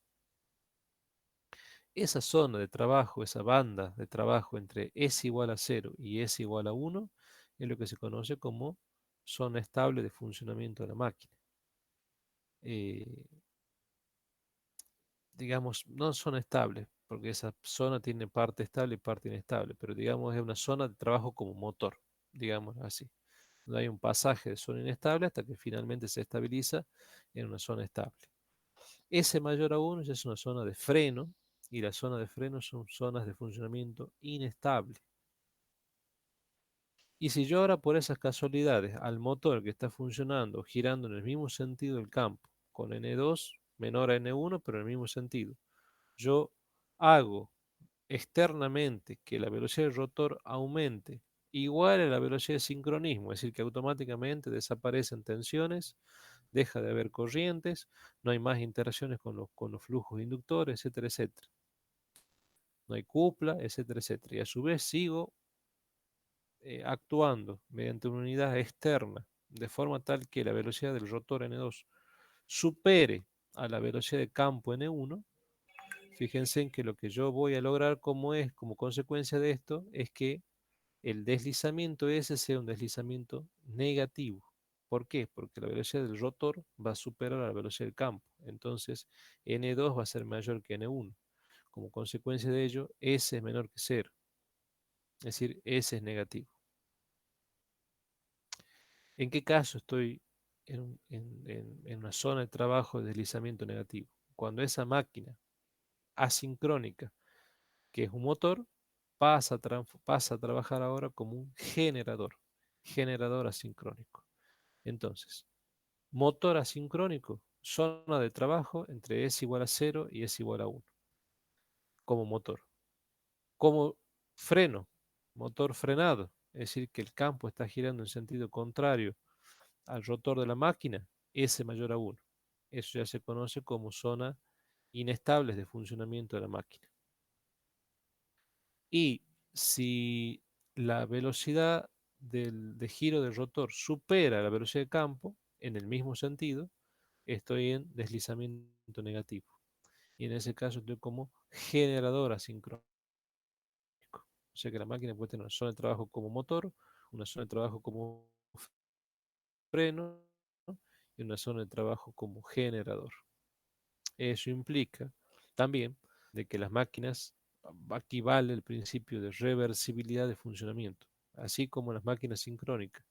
S1: Esa zona de trabajo, esa banda de trabajo entre S igual a 0 y S igual a 1, es lo que se conoce como zona estable de funcionamiento de la máquina. Eh, digamos, no son estables, porque esa zona tiene parte estable y parte inestable, pero digamos es una zona de trabajo como motor, digamos así. No hay un pasaje de zona inestable hasta que finalmente se estabiliza en una zona estable. S mayor a 1 ya es una zona de freno y las zonas de freno son zonas de funcionamiento inestable. Y si yo ahora por esas casualidades al motor que está funcionando, girando en el mismo sentido del campo, con N2 menor a N1, pero en el mismo sentido, yo hago externamente que la velocidad del rotor aumente igual a la velocidad de sincronismo, es decir, que automáticamente desaparecen tensiones, deja de haber corrientes, no hay más interacciones con los flujos inductores, etcétera, etcétera. No hay cupla, etcétera, etcétera. Y a su vez sigo actuando mediante una unidad externa, de forma tal que la velocidad del rotor N2 supere a la velocidad de campo N1. Fíjense en que lo que yo voy a lograr como consecuencia de esto es que el deslizamiento ese sea un deslizamiento negativo. ¿Por qué? Porque la velocidad del rotor va a superar a la velocidad del campo. Entonces, N2 va a ser mayor que N1. Como consecuencia de ello, S es menor que 0. Es decir, S es negativo. ¿En qué caso estoy en una zona de trabajo de deslizamiento negativo? Cuando esa máquina asincrónica, que es un motor, pasa a trabajar ahora como un generador asincrónico. Entonces, motor asincrónico, zona de trabajo entre S igual a 0 y S igual a 1, como motor. Como freno, motor frenado, es decir, que el campo está girando en sentido contrario al rotor de la máquina, S mayor a 1. Eso ya se conoce como zona inestables de funcionamiento de la máquina. Y Si la velocidad de giro del rotor supera la velocidad de campo, en el mismo sentido, estoy en deslizamiento negativo. Y en ese caso estoy como generador asincrónico. O sea que la máquina puede tener una zona de trabajo como motor, una zona de trabajo como freno y una zona de trabajo como generador. Eso implica también de que las máquinas, aquí vale el principio de reversibilidad de funcionamiento, así como las máquinas sincrónicas.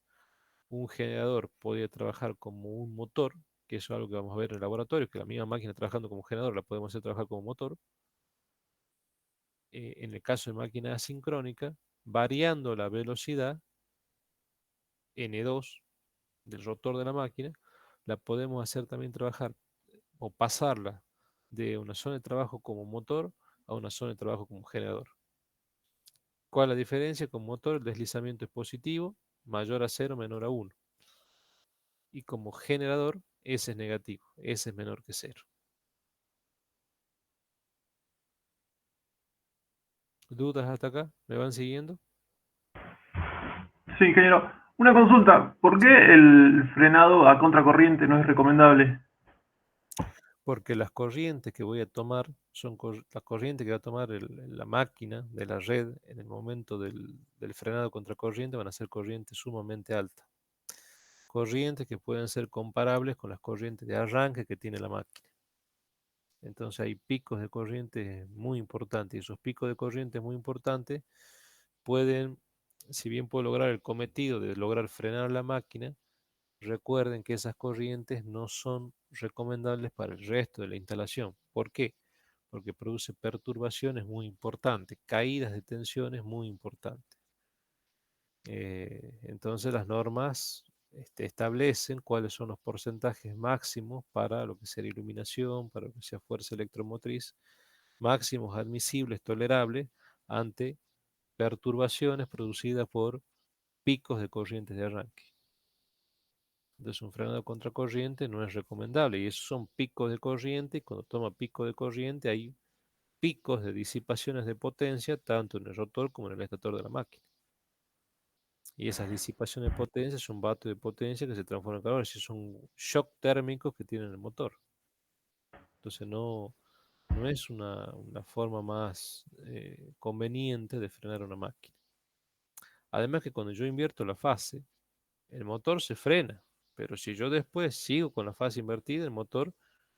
S1: Un generador podría trabajar como un motor, que eso es algo que vamos a ver en el laboratorio, que la misma máquina trabajando como generador la podemos hacer trabajar como motor. En el caso de máquina asincrónica, variando la velocidad N2 del rotor de la máquina, la podemos hacer también trabajar o pasarla de una zona de trabajo como motor a una zona de trabajo como generador. ¿Cuál es la diferencia? Con motor el deslizamiento es positivo, mayor a 0, menor a 1. Y como generador, ese es negativo, ese es menor que 0. ¿Dudas hasta acá? ¿Me van siguiendo?
S2: Sí, ingeniero. Una consulta, ¿por qué
S1: Sí.
S2: el frenado a contracorriente no es recomendable?
S1: Porque las corrientes que voy a tomar son las corrientes que va a tomar la máquina de la red en el momento del frenado contra corriente van a ser corrientes sumamente altas. Corrientes que pueden ser comparables con las corrientes de arranque que tiene la máquina. Entonces hay picos de corriente muy importantes y esos picos de corriente muy importantes pueden, si bien puedo lograr el cometido de lograr frenar la máquina, recuerden que esas corrientes no son recomendables para el resto de la instalación. ¿Por qué? Porque produce perturbaciones muy importantes, caídas de tensiones muy importantes. Entonces las normas establecen cuáles son los porcentajes máximos para lo que sea iluminación, para lo que sea fuerza electromotriz, máximos admisibles, tolerables ante perturbaciones producidas por picos de corrientes de arranque. Entonces un frenado contracorriente no es recomendable y esos son picos de corriente y cuando toma pico de corriente hay picos de disipaciones de potencia tanto en el rotor como en el estator de la máquina. Y esas disipaciones de potencia son vatios de potencia que se transforman en calor, es decir, son shock térmicos que tiene el motor. Entonces no es una forma más conveniente de frenar una máquina. Además que cuando yo invierto la fase, el motor se frena, pero si yo después sigo con la fase invertida, el motor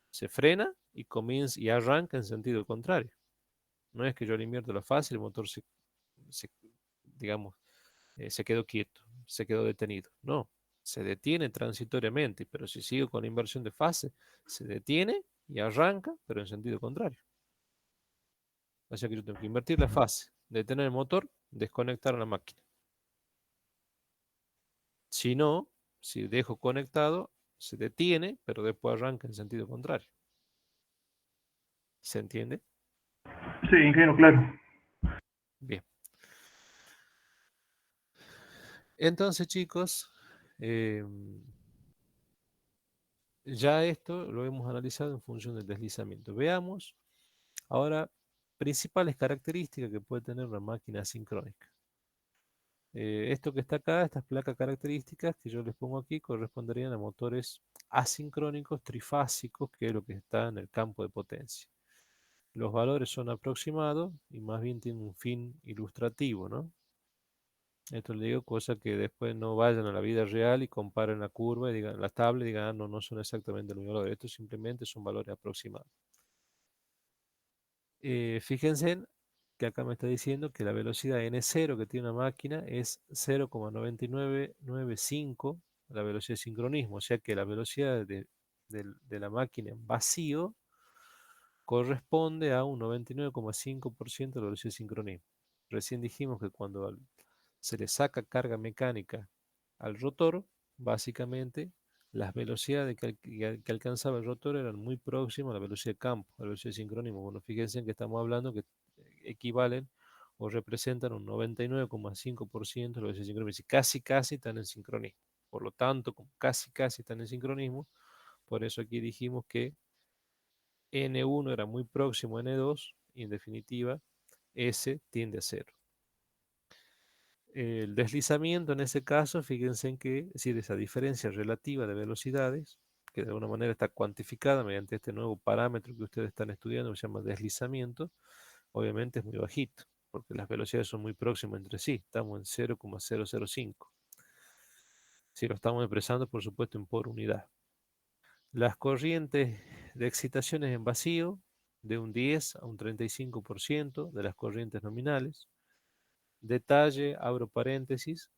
S1: se frena y comienza y arranca en sentido contrario. No es que yo le invierto la fase y el motor se, digamos, se quedó quieto, se quedó detenido. No, se detiene transitoriamente, pero si sigo con la inversión de fase, se detiene y arranca, pero en sentido contrario. O sea que yo tengo que invertir la fase, detener el motor, desconectar la máquina. Si no, si dejo conectado, se detiene, pero después arranca en sentido contrario. ¿Se entiende?
S2: Sí, ingeniero, claro.
S1: Bien. Entonces, chicos, eh, ya esto lo hemos analizado en función del deslizamiento. Veamos ahora principales características que puede tener una máquina sincrónica. Esto que está acá, estas placas características que yo les pongo aquí, corresponderían a motores asincrónicos trifásicos, que es lo que está en el campo de potencia. Los valores son aproximados y más bien tienen un fin ilustrativo, ¿no? Esto le digo, cosa que después no vayan a la vida real y comparen la curva y digan, la tabla y digan, no, no son exactamente los mismos valores. Estos simplemente son valores aproximados. Fíjense que acá me está diciendo que la velocidad N0 que tiene una máquina es 0,9995 la velocidad de sincronismo, o sea que la velocidad de la máquina en vacío corresponde a un 99,5% de la velocidad de sincronismo. Recién dijimos que cuando se le saca carga mecánica al rotor, básicamente las velocidades que alcanzaba el rotor eran muy próximas a la velocidad de campo, a la velocidad de sincronismo. Bueno, fíjense que estamos hablando que equivalen o representan un 99,5% de la velocidad de sincronismo. Y casi, casi están en sincronismo. Por lo tanto, como casi, casi están en sincronismo, por eso aquí dijimos que N1 era muy próximo a N2 y en definitiva S tiende a cero. El deslizamiento en ese caso, fíjense en que, es decir, esa diferencia relativa de velocidades, que de alguna manera está cuantificada mediante este nuevo parámetro que ustedes están estudiando, que se llama deslizamiento, obviamente es muy bajito, porque las velocidades son muy próximas entre sí, estamos en 0,005. Si lo estamos expresando, por supuesto, en por unidad. Las corrientes de excitaciones en vacío, de un 10 a un 35% de las corrientes nominales. Detalle, abro paréntesis,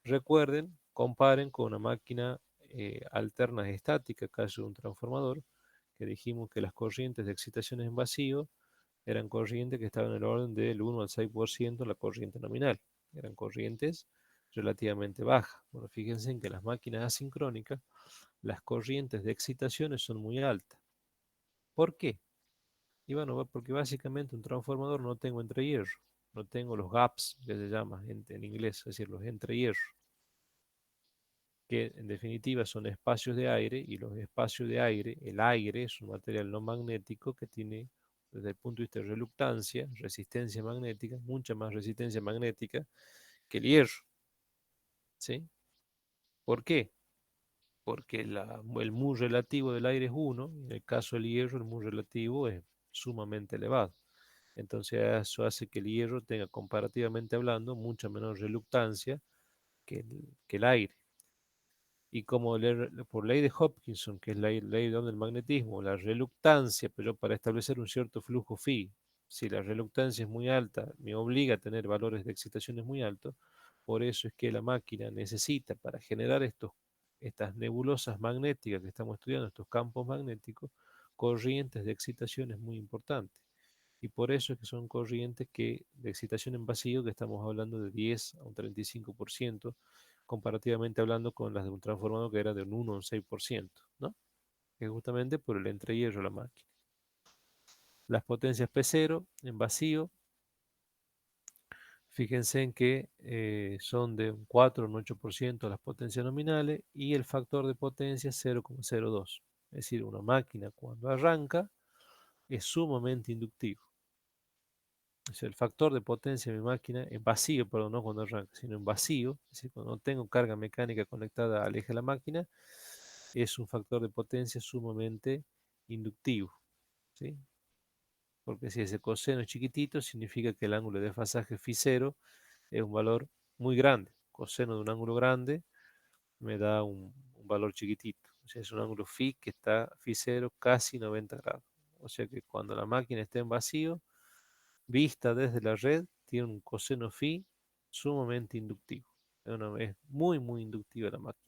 S1: recuerden, comparen con una máquina alterna estática, caso de un transformador, que dijimos que las corrientes de excitaciones en vacío eran corrientes que estaban en el orden del 1 al 6% de la corriente nominal. Eran corrientes relativamente bajas. Bueno, fíjense en que las máquinas asincrónicas, las corrientes de excitaciones son muy altas. ¿Por qué? Y bueno, porque básicamente un transformador no tengo entre hierro, no tengo los gaps, que se llama en inglés, es decir, los entre hierro, que en definitiva son espacios de aire, y los espacios de aire, el aire es un material no magnético que tiene, desde el punto de vista de reluctancia, resistencia magnética, mucha más resistencia magnética que el hierro, ¿sí? ¿Por qué? Porque el mu relativo del aire es 1, y en el caso del hierro el mu relativo es sumamente elevado. Entonces eso hace que el hierro tenga, comparativamente hablando, mucha menor reluctancia que el aire. Y como por ley de Hopkinson, que es la ley del magnetismo, la reluctancia, pero para establecer un cierto flujo phi, si la reluctancia es muy alta, me obliga a tener valores de excitaciones muy altos. Por eso es que la máquina necesita, para generar estas nebulosas magnéticas que estamos estudiando, estos campos magnéticos, corrientes de excitaciones muy importantes. Y por eso es que son corrientes de excitación en vacío, que estamos hablando de 10 a un 35%, comparativamente hablando con las de un transformador que era de un 1 a un 6%, ¿no? Que es justamente por el entrehierro de la máquina. Las potencias P0 en vacío, fíjense en que son de un 4 a un 8% las potencias nominales, y el factor de potencia es 0,02. Es decir, una máquina cuando arranca es sumamente inductivo. Es el factor de potencia de mi máquina en vacío, perdón, no cuando arranca, sino en vacío, es decir, cuando no tengo carga mecánica conectada al eje de la máquina, es un factor de potencia sumamente inductivo, ¿sí? Porque si ese coseno es chiquitito, significa que el ángulo de desfasaje phi 0 es un valor muy grande. Coseno de un ángulo grande me da un valor chiquitito. O sea, es un ángulo phi que está phi 0 casi 90 grados. O sea que cuando la máquina está en vacío, vista desde la red, tiene un coseno phi sumamente inductivo. Es muy, muy inductiva la máquina.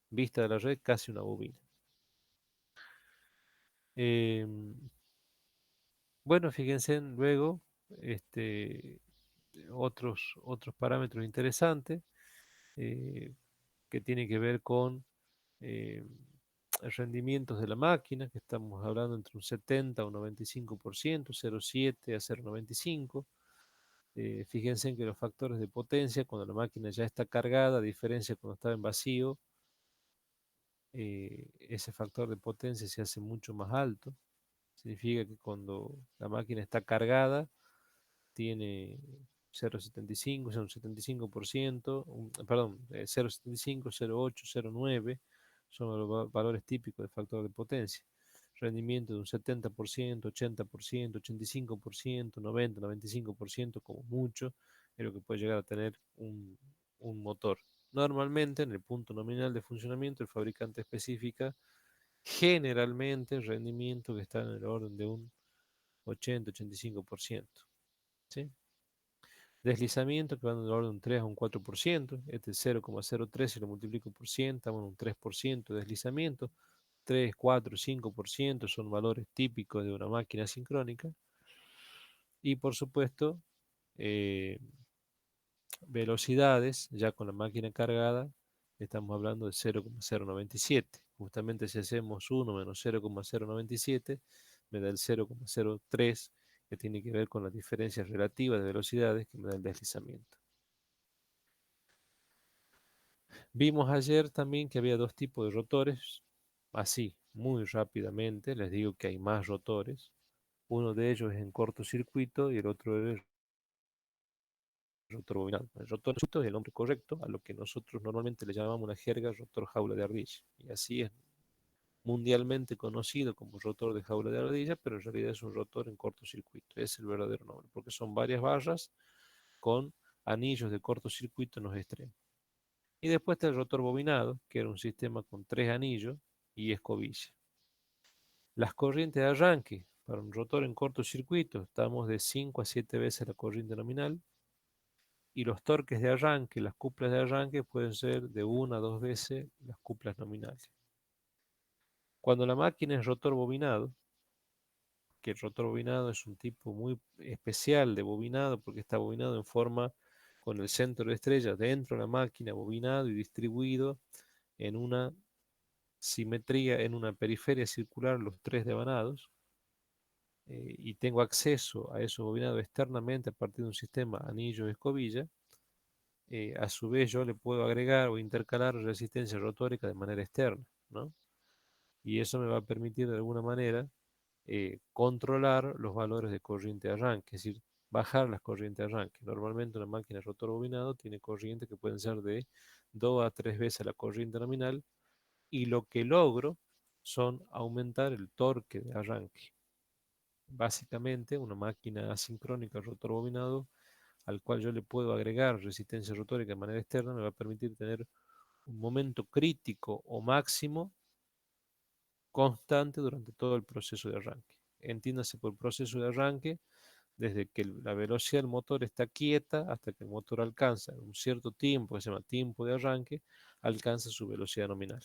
S1: Vista de la red, casi una bobina. Em, bueno, fíjense luego este, otros parámetros interesantes eh, que tienen que ver con eh, rendimientos de la máquina, que estamos hablando entre un 70 o un 95%, 0,7 a 0,95. Fíjense en que los factores de potencia, cuando la máquina ya está cargada, a diferencia de cuando estaba en vacío, ese factor de potencia se hace mucho más alto. Significa que cuando la máquina está cargada, tiene 0,75, o sea, un 75%, perdón, 0,75, 0,8, 0,9, son los valores típicos del factor de potencia. Rendimiento de un 70%, 80%, 85%, 90, 95% como mucho, es lo que puede llegar a tener un motor. Normalmente, en el punto nominal de funcionamiento, el fabricante especifica generalmente rendimiento que está en el orden de un 80-85%. ¿Sí? Deslizamiento que va en el orden de un 3 a un 4%. Este es 0,03, si lo multiplico por 100, estamos en un 3% de deslizamiento. 3, 4, 5% son valores típicos de una máquina sincrónica. Y por supuesto, eh, velocidades, ya con la máquina cargada, estamos hablando de 0,097. Justamente si hacemos 1 menos 0,097, me da el 0,03, que tiene que ver con las diferencias relativas de velocidades que me da el deslizamiento. Vimos ayer también que había dos tipos de rotores, así, muy rápidamente, les digo que hay más rotores. Uno de ellos es en cortocircuito y el otro es rotor bobinado. El rotor es el nombre correcto a lo que nosotros normalmente le llamamos una jerga rotor jaula de ardilla. Y así es mundialmente conocido como rotor de jaula de ardilla, pero en realidad es un rotor en cortocircuito. Es el verdadero nombre, porque son varias barras con anillos de cortocircuito en los extremos. Y después está el rotor bobinado, que era un sistema con 3 anillos y escobilla. Las corrientes de arranque para un rotor en cortocircuito estamos de 5 a 7 veces la corriente nominal, y los torques de arranque, las cuplas de arranque pueden ser de 1 a 2 veces las cuplas nominales. Cuando la máquina es rotor bobinado, que el rotor bobinado es un tipo muy especial de bobinado porque está bobinado en forma con el centro de estrella dentro de la máquina, bobinado y distribuido en una simetría, en una periferia circular, los 3 devanados, y tengo acceso a esos bobinados externamente a partir de un sistema anillo-escobilla. A su vez yo le puedo agregar o intercalar resistencia rotórica de manera externa, ¿no? Y eso me va a permitir de alguna manera controlar los valores de corriente de arranque, es decir, bajar las corrientes de arranque. Normalmente una máquina de rotor bobinado tiene corrientes que pueden ser de 2 a 3 veces la corriente nominal, y lo que logro son aumentar el torque de arranque. Básicamente una máquina asincrónica rotor bobinado al cual yo le puedo agregar resistencia rotórica de manera externa me va a permitir tener un momento crítico o máximo constante durante todo el proceso de arranque. Entiéndase por proceso de arranque desde que la velocidad del motor está quieta hasta que el motor alcanza un cierto tiempo, que se llama tiempo de arranque, alcanza su velocidad nominal.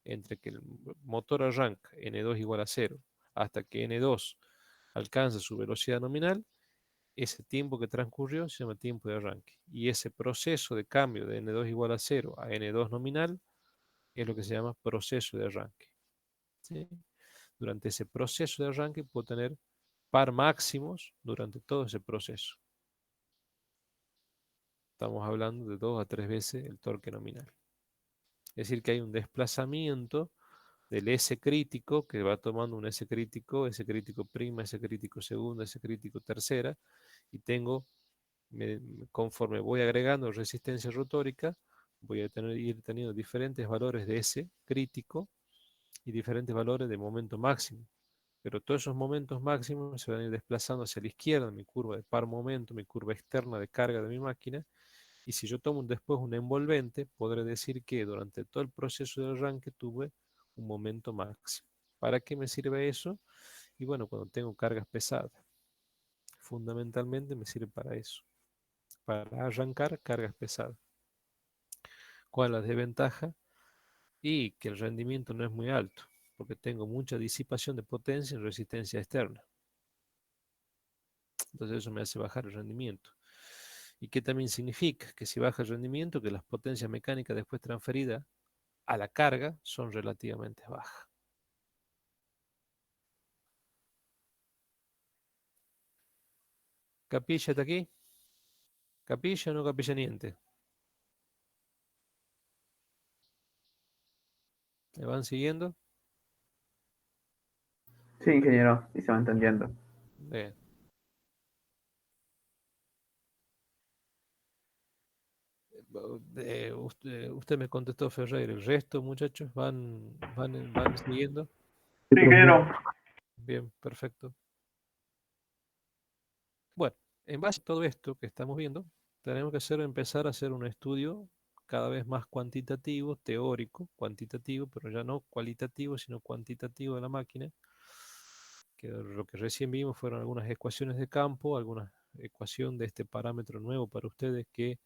S1: Entre que el motor arranca N2 igual a 0 hasta que N2 alcanza su velocidad nominal, ese tiempo que transcurrió se llama tiempo de arranque. Y ese proceso de cambio de N2 igual a 0 a N2 nominal es lo que se llama proceso de arranque. ¿Sí? Durante ese proceso de arranque puedo tener par máximos durante todo ese proceso. Estamos hablando de 2 a 3 veces el torque nominal. Es decir, que hay un desplazamiento del S crítico, que va tomando un S crítico prima, S crítico segunda, S crítico tercera, y tengo, conforme voy agregando resistencia rotórica, voy a ir teniendo diferentes valores de S crítico y diferentes valores de momento máximo. Pero todos esos momentos máximos se van a ir desplazando hacia la izquierda, mi curva de par momento, mi curva externa de carga de mi máquina, y si yo tomo después un envolvente, podré decir que durante todo el proceso de arranque tuve un momento máximo. ¿Para qué me sirve eso? Y bueno, cuando tengo cargas pesadas, fundamentalmente me sirve para eso, para arrancar cargas pesadas. ¿Cuál es la desventaja? Y que el rendimiento no es muy alto, porque tengo mucha disipación de potencia en resistencia externa. Entonces eso me hace bajar el rendimiento. ¿Y qué también significa? Que si baja el rendimiento, que las potencias mecánicas después transferidas a la carga son relativamente bajas. ¿Capilla hasta aquí? ¿Capilla o no capilla niente? ¿Me van siguiendo?
S2: Sí, ingeniero, sí se va entendiendo.
S1: Bien. Usted me contestó, Ferreira. ¿El resto, muchachos, van siguiendo?
S2: Sí, ingeniero.
S1: Bien, perfecto. Bueno, en base a todo esto que estamos viendo, tenemos que empezar a hacer un estudio cada vez más cuantitativo, teórico, cuantitativo, pero ya no cualitativo, sino cuantitativo de la máquina, que lo que recién vimos fueron algunas ecuaciones de campo, alguna ecuación de este parámetro nuevo para ustedes que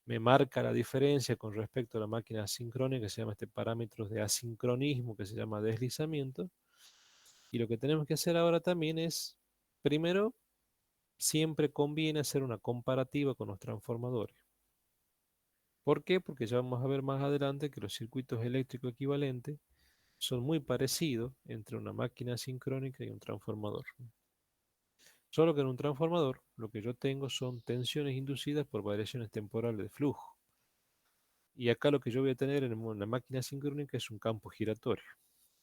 S1: me marca la diferencia con respecto a la máquina asincrónica, que se llama este parámetro de asincronismo, que se llama deslizamiento. Y lo que tenemos que hacer ahora también es, primero, siempre conviene hacer una comparativa con los transformadores. ¿Por qué? Porque ya vamos a ver más adelante que los circuitos eléctricos equivalentes son muy parecidos entre una máquina sincrónica y un transformador. Solo que en un transformador lo que yo tengo son tensiones inducidas por variaciones temporales de flujo. Y acá lo que yo voy a tener en una máquina sincrónica es un campo giratorio.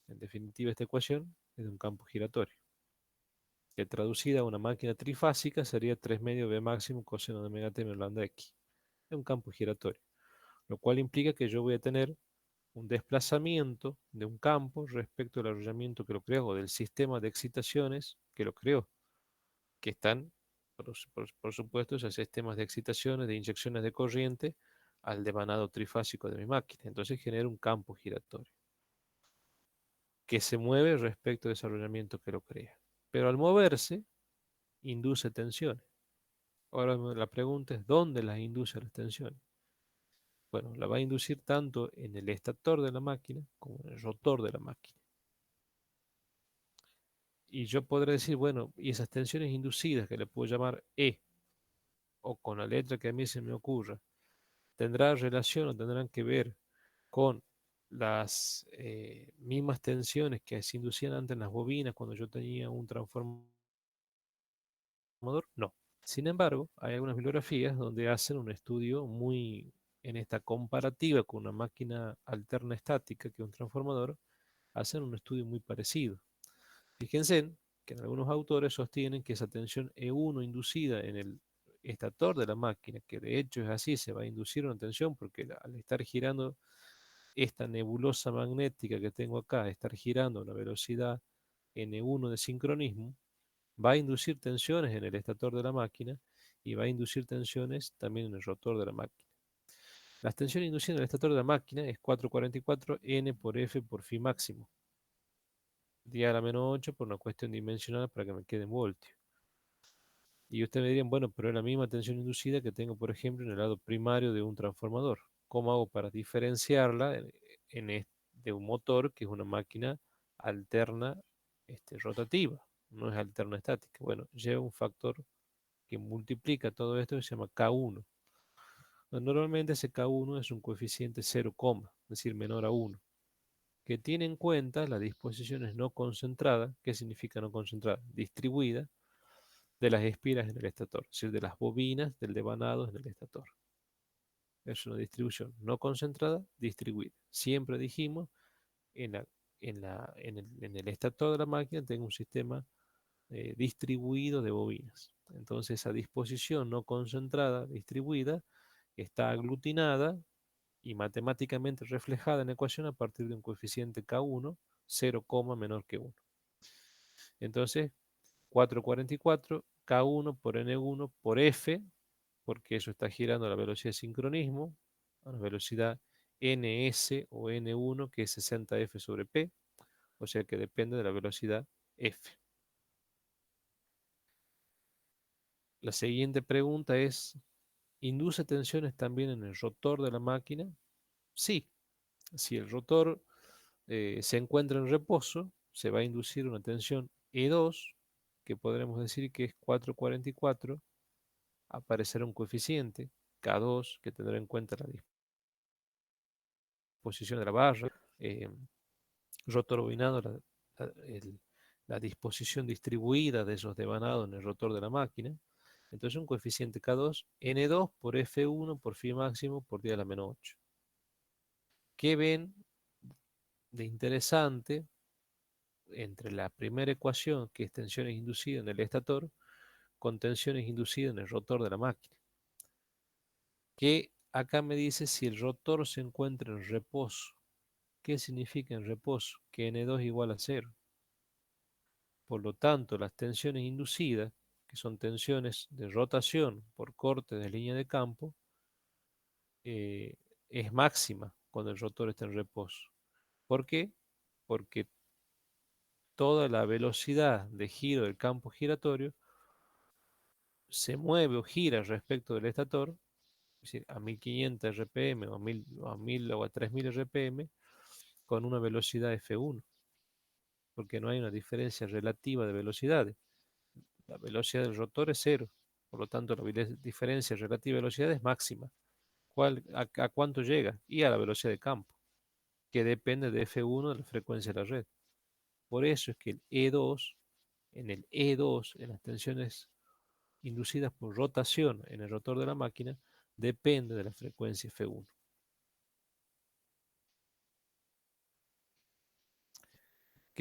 S1: En definitiva, esta ecuación es de un campo giratorio. que traducida a una máquina trifásica sería 3 medios B máximo coseno de omega t menos lambda x. Es un campo giratorio, lo cual implica que yo voy a tener un desplazamiento de un campo respecto al arrollamiento que lo creó, o del sistema de excitaciones que lo creó, que están, por supuesto, esos sistemas de excitaciones, de inyecciones de corriente, al devanado trifásico de mi máquina. Entonces genera un campo giratorio que se mueve respecto al desarrollamiento que lo crea. Pero al moverse, induce tensiones. Ahora la pregunta es, ¿dónde las induce las tensiones? Bueno, la va a inducir tanto en el estator de la máquina como en el rotor de la máquina. Y yo podré decir, bueno, y esas tensiones inducidas, que le puedo llamar E, o con la letra que a mí se me ocurra, ¿tendrá relación o tendrán que ver con las mismas tensiones que se inducían antes en las bobinas cuando yo tenía un transformador? No. Sin embargo, hay algunas bibliografías donde hacen un estudio muy en esta comparativa con una máquina alterna estática que es un transformador, hacen un estudio muy parecido. Fíjense que en algunos autores sostienen que esa tensión E1 inducida en el estator de la máquina, que de hecho es así, se va a inducir una tensión porque al estar girando esta nebulosa magnética que tengo acá, estar girando a una velocidad N1 de sincronismo, va a inducir tensiones en el estator de la máquina y va a inducir tensiones también en el rotor de la máquina. Las tensiones inducidas en el estator de la máquina es 444 N por F por phi máximo. 10 a la menos 8 por una cuestión dimensional para que me quede en voltio. Y ustedes me dirían, bueno, pero es la misma tensión inducida que tengo, por ejemplo, en el lado primario de un transformador. ¿Cómo hago para diferenciarla de un motor que es una máquina alterna rotativa? No es alterna estática. Bueno, lleva un factor que multiplica todo esto que se llama K1. Normalmente ese K1 es un coeficiente 0, es decir, menor a 1, que tiene en cuenta las disposiciones no concentradas. ¿Qué significa no concentrada? Distribuida de las espiras en el estator, es decir, de las bobinas del devanado en el estator. Es una distribución no concentrada, distribuida. Siempre dijimos, en, la, en el estator de la máquina tengo un sistema distribuido de bobinas. Entonces esa disposición no concentrada, distribuida, está aglutinada y matemáticamente reflejada en la ecuación a partir de un coeficiente K1, 0, menor que 1. Entonces, 444 K1 por N1 por F, porque eso está girando a la velocidad de sincronismo, a la velocidad ns o n1, que es 60F sobre P, o sea que depende de la velocidad F. La siguiente pregunta es, ¿induce tensiones también en el rotor de la máquina? Sí, si el rotor se encuentra en reposo, se va a inducir una tensión E2, que podremos decir que es 444, aparecerá un coeficiente K2 que tendrá en cuenta la disposición de la barra, rotor bobinado, la disposición distribuida de esos devanados en el rotor de la máquina. Entonces un coeficiente K2, N2 por F1 por phi máximo por 10 a la menos 8. ¿Qué ven de interesante entre la primera ecuación, que es tensiones inducidas en el estator, con tensiones inducidas en el rotor de la máquina? Que acá me dice si el rotor se encuentra en reposo. ¿Qué significa en reposo? Que N2 es igual a 0. Por lo tanto, las tensiones inducidas, que son tensiones de rotación por corte de línea de campo, eh, es máxima cuando el rotor está en reposo. ¿Por qué? Porque toda la velocidad de giro del campo giratorio se mueve o gira respecto del estator, es decir, a 1500 RPM o a 1000 o a 3000 RPM, con una velocidad F1, porque no hay una diferencia relativa de velocidades. La velocidad del rotor es cero, por lo tanto la diferencia relativa de velocidad es máxima. ¿A cuánto llega? Y a la velocidad de campo, que depende de F1 de la frecuencia de la red. Por eso es que el E2, en las tensiones inducidas por rotación en el rotor de la máquina, depende de la frecuencia F1.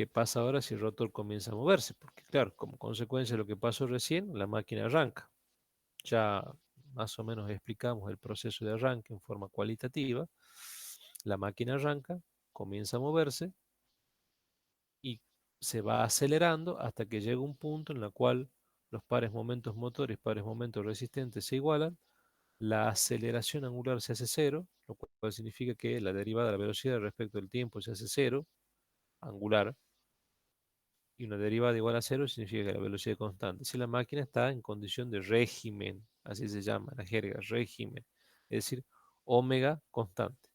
S1: ¿qué pasa ahora si el rotor comienza a moverse? Porque claro, como consecuencia de lo que pasó recién, la máquina arranca. Ya más o menos explicamos el proceso de arranque en forma cualitativa. La máquina arranca, comienza a moverse y se va acelerando hasta que llega un punto en el cual los pares momentos motores, pares momentos resistentes se igualan, la aceleración angular se hace cero, lo cual significa que la derivada de la velocidad respecto del tiempo se hace cero, angular, y una derivada igual a cero significa que la velocidad es constante. Si la máquina está en condición de régimen, así se llama la jerga, régimen, es decir, omega constante.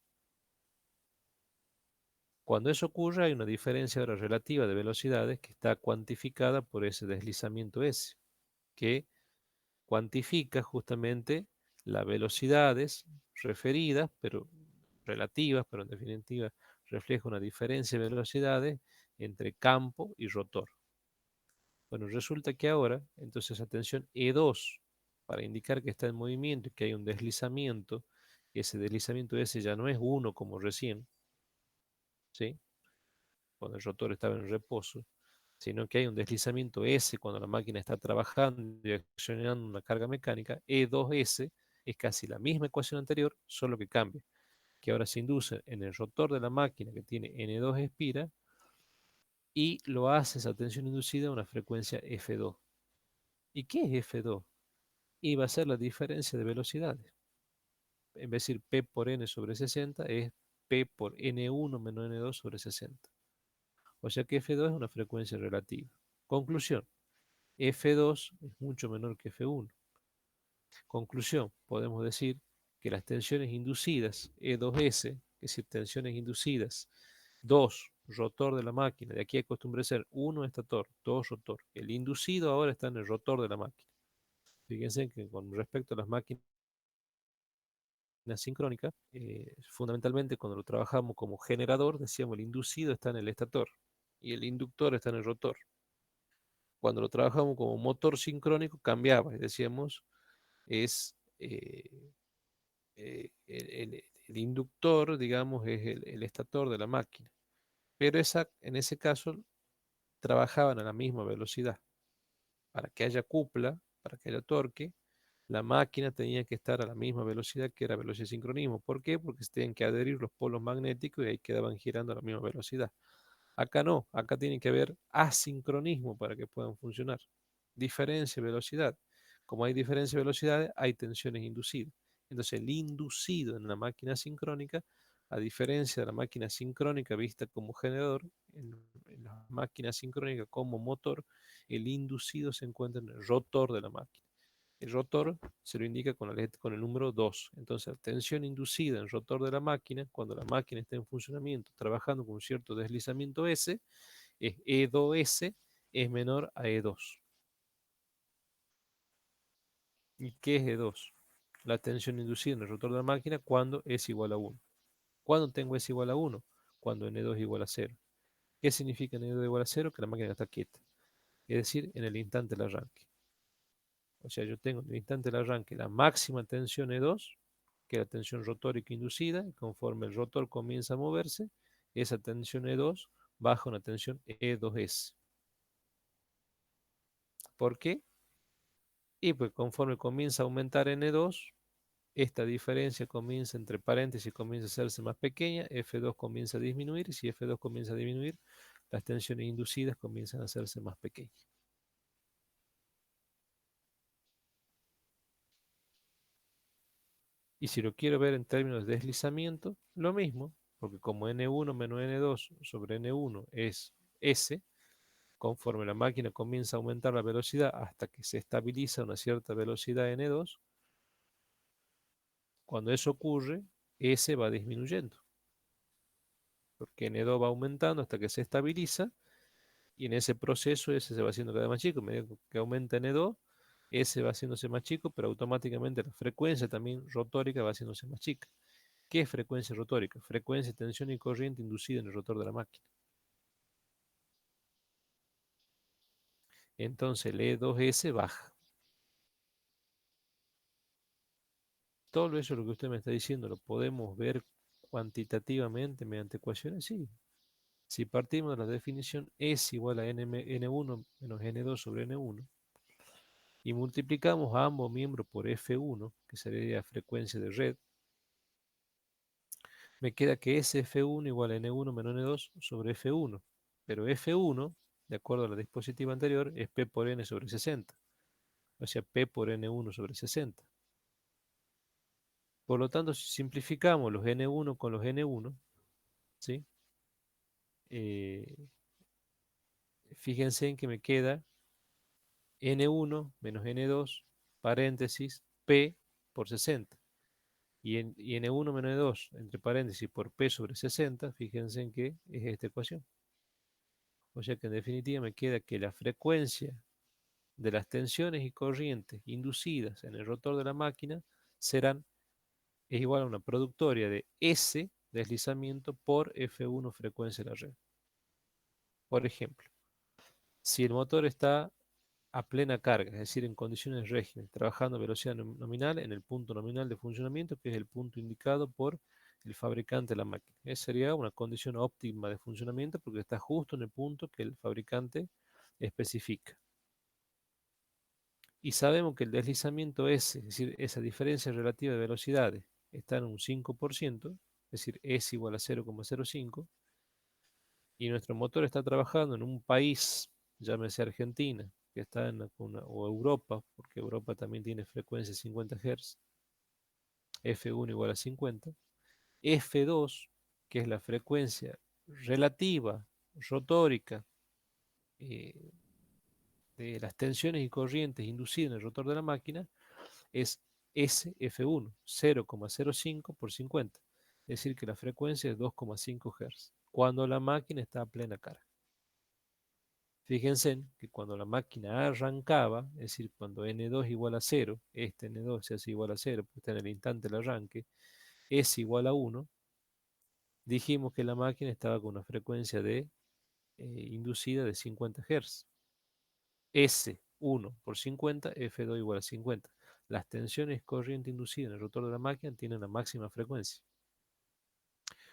S1: Cuando eso ocurre, hay una diferencia ahora relativa de velocidades que está cuantificada por ese deslizamiento S, que cuantifica justamente las velocidades referidas, pero relativas, pero en definitiva refleja una diferencia de velocidades entre campo y rotor. Bueno, resulta que ahora, entonces atención, E2, para indicar que está en movimiento y que hay un deslizamiento, ese deslizamiento ese ya no es uno como recién, ¿sí? Cuando el rotor estaba en reposo, sino que hay un deslizamiento S cuando la máquina está trabajando y accionando una carga mecánica. E2S es casi la misma ecuación anterior, solo que cambia, que ahora se induce en el rotor de la máquina que tiene N2 expira y lo hace esa tensión inducida a una frecuencia F2. ¿Y qué es F2? Y va a ser la diferencia de velocidades. En vez de decir P por N sobre 60, es P por N1 menos N2 sobre 60. O sea que F2 es una frecuencia relativa. Conclusión, F2 es mucho menor que F1. Conclusión, podemos decir que las tensiones inducidas E2S, es decir, tensiones inducidas 2, rotor de la máquina, de aquí acostumbré a ser 1 estator, 2 rotor. El inducido ahora está en el rotor de la máquina. Fíjense que con respecto a las máquinas sincrónica, fundamentalmente cuando lo trabajamos como generador, decíamos el inducido está en el estator y el inductor está en el rotor. Cuando lo trabajamos como motor sincrónico, cambiaba y decíamos es el inductor, digamos, es el estator de la máquina. Pero en ese caso trabajaban a la misma velocidad. Para que haya cupla, para que haya torque, la máquina tenía que estar a la misma velocidad que era velocidad de sincronismo. ¿Por qué? Porque se tienen que adherir los polos magnéticos y ahí quedaban girando a la misma velocidad. Acá no, acá tiene que haber asincronismo para que puedan funcionar. Diferencia de velocidad. Como hay diferencia de velocidad, hay tensiones inducidas. Entonces, el inducido en la máquina sincrónica, a diferencia de la máquina sincrónica vista como generador, en la máquina sincrónica como motor, el inducido se encuentra en el rotor de la máquina. El rotor se lo indica con el número 2. Entonces, la tensión inducida en el rotor de la máquina, cuando la máquina está en funcionamiento, trabajando con un cierto deslizamiento S, es E2S, es menor a E2. ¿Y qué es E2? La tensión inducida en el rotor de la máquina cuando es igual a 1. ¿Cuándo tengo S igual a 1? Cuando N2 es igual a 0. ¿Qué significa N2 igual a 0? Que la máquina está quieta. Es decir, en el instante del arranque. O sea, yo tengo en el instante del arranque la máxima tensión E2, que es la tensión rotórica inducida, y conforme el rotor comienza a moverse, esa tensión E2 baja una tensión E2S. ¿Por qué? Y pues conforme comienza a aumentar N2, esta diferencia comienza entre paréntesis, comienza a hacerse más pequeña, F2 comienza a disminuir, y si F2 comienza a disminuir, las tensiones inducidas comienzan a hacerse más pequeñas. Y si lo quiero ver en términos de deslizamiento, lo mismo, porque como N1 menos N2 sobre N1 es S, conforme la máquina comienza a aumentar la velocidad hasta que se estabiliza a una cierta velocidad N2, cuando eso ocurre, S va disminuyendo, porque N2 va aumentando hasta que se estabiliza, y en ese proceso S se va haciendo cada vez más chico. A medida que aumenta N2, S va haciéndose más chico, pero automáticamente la frecuencia también rotórica va haciéndose más chica. ¿Qué es frecuencia rotórica? Frecuencia, tensión y corriente inducida en el rotor de la máquina. Entonces el E2S baja. Todo eso lo que usted me está diciendo lo podemos ver cuantitativamente mediante ecuaciones, sí. Si partimos de la definición S igual a N1 menos N2 sobre N1 y multiplicamos a ambos miembros por F1, que sería la frecuencia de red, me queda que S F1 igual a N1 menos N2 sobre F1. Pero F1, de acuerdo a la dispositiva anterior, es P por N sobre 60. O sea, P por N1 sobre 60. Por lo tanto, si simplificamos los N1 con los N1, ¿sí? Eh, fíjense en que me queda N1 menos N2, paréntesis, P por 60. Y N1 menos N2, entre paréntesis, por P sobre 60, fíjense en que es esta ecuación. O sea que en definitiva me queda que la frecuencia de las tensiones y corrientes inducidas en el rotor de la máquina es igual a una productoria de S deslizamiento por F1 frecuencia de la red. Por ejemplo, si el motor está a plena carga, es decir, en condiciones de régimen, trabajando a velocidad nominal en el punto nominal de funcionamiento, que es el punto indicado por el fabricante de la máquina. Esa sería una condición óptima de funcionamiento porque está justo en el punto que el fabricante especifica. Y sabemos que el deslizamiento S, es decir, esa diferencia relativa de velocidades, está en un 5%, es decir, S igual a 0,05, y nuestro motor está trabajando en un país, llámese Argentina, que está o Europa, porque Europa también tiene frecuencia 50 Hz, F1 igual a 50, F2, que es la frecuencia relativa, rotórica, eh, de las tensiones y corrientes inducidas en el rotor de la máquina, es SF1, 0,05 por 50. Es decir, que la frecuencia es 2,5 Hz, cuando la máquina está a plena carga. Fíjense que cuando la máquina arrancaba, es decir, cuando N2 igual a 0, este N2 se hace igual a 0, porque está en el instante del arranque, es igual a 1, dijimos que la máquina estaba con una frecuencia inducida de 50 Hz. S1 por 50, F2 igual a 50. Las tensiones corriente inducida en el rotor de la máquina tienen la máxima frecuencia.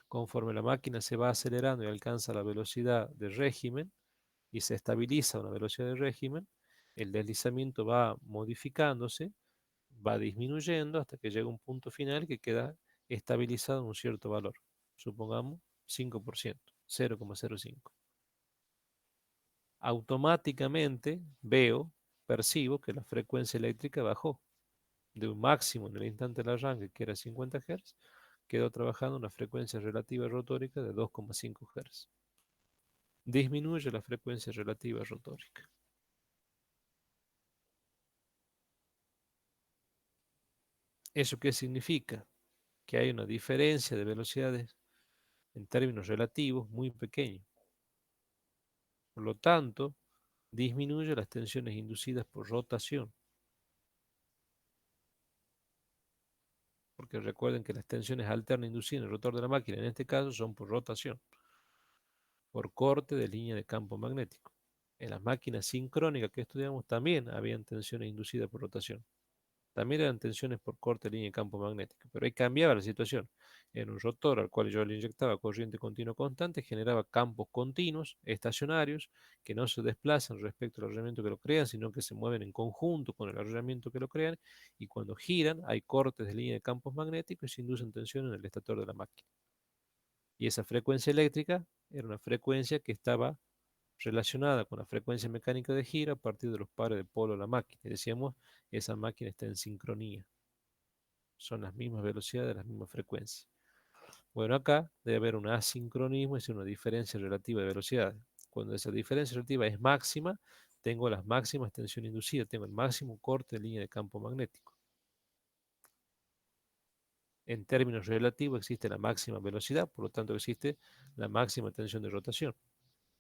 S1: Conforme la máquina se va acelerando y alcanza la velocidad de régimen y se estabiliza a una velocidad de régimen, el deslizamiento va modificándose, va disminuyendo hasta que llega un punto final que queda estabilizado en un cierto valor. Supongamos 5%, 0,05. Automáticamente percibo que la frecuencia eléctrica bajó de un máximo en el instante del arranque, que era 50 Hz, quedó trabajando una frecuencia relativa rotórica de 2,5 Hz. Disminuye la frecuencia relativa rotórica. ¿Eso qué significa? Que hay una diferencia de velocidades en términos relativos muy pequeña. Por lo tanto, disminuye las tensiones inducidas por rotación. Porque recuerden que las tensiones alternas inducidas en el rotor de la máquina, en este caso, son por rotación, por corte de línea de campo magnético. En las máquinas sincrónicas que estudiamos también habían tensiones inducidas por rotación. También eran tensiones por corte de línea de campo magnético, pero ahí cambiaba la situación. En un rotor al cual yo le inyectaba corriente continua constante, generaba campos continuos, estacionarios, que no se desplazan respecto al arrollamiento que lo crean, sino que se mueven en conjunto con el arrollamiento que lo crean, y cuando giran hay cortes de línea de campos magnéticos y se inducen tensión en el estator de la máquina. Y esa frecuencia eléctrica era una frecuencia que estaba relacionada con la frecuencia mecánica de giro a partir de los pares de polo de la máquina. Y decíamos, esa máquina está en sincronía. Son las mismas velocidades, las mismas frecuencias. Bueno, acá debe haber un asincronismo, es decir, una diferencia relativa de velocidades. Cuando esa diferencia relativa es máxima, tengo las máximas tensiones inducidas, tengo el máximo corte de línea de campo magnético. En términos relativos existe la máxima velocidad, por lo tanto existe la máxima tensión de rotación,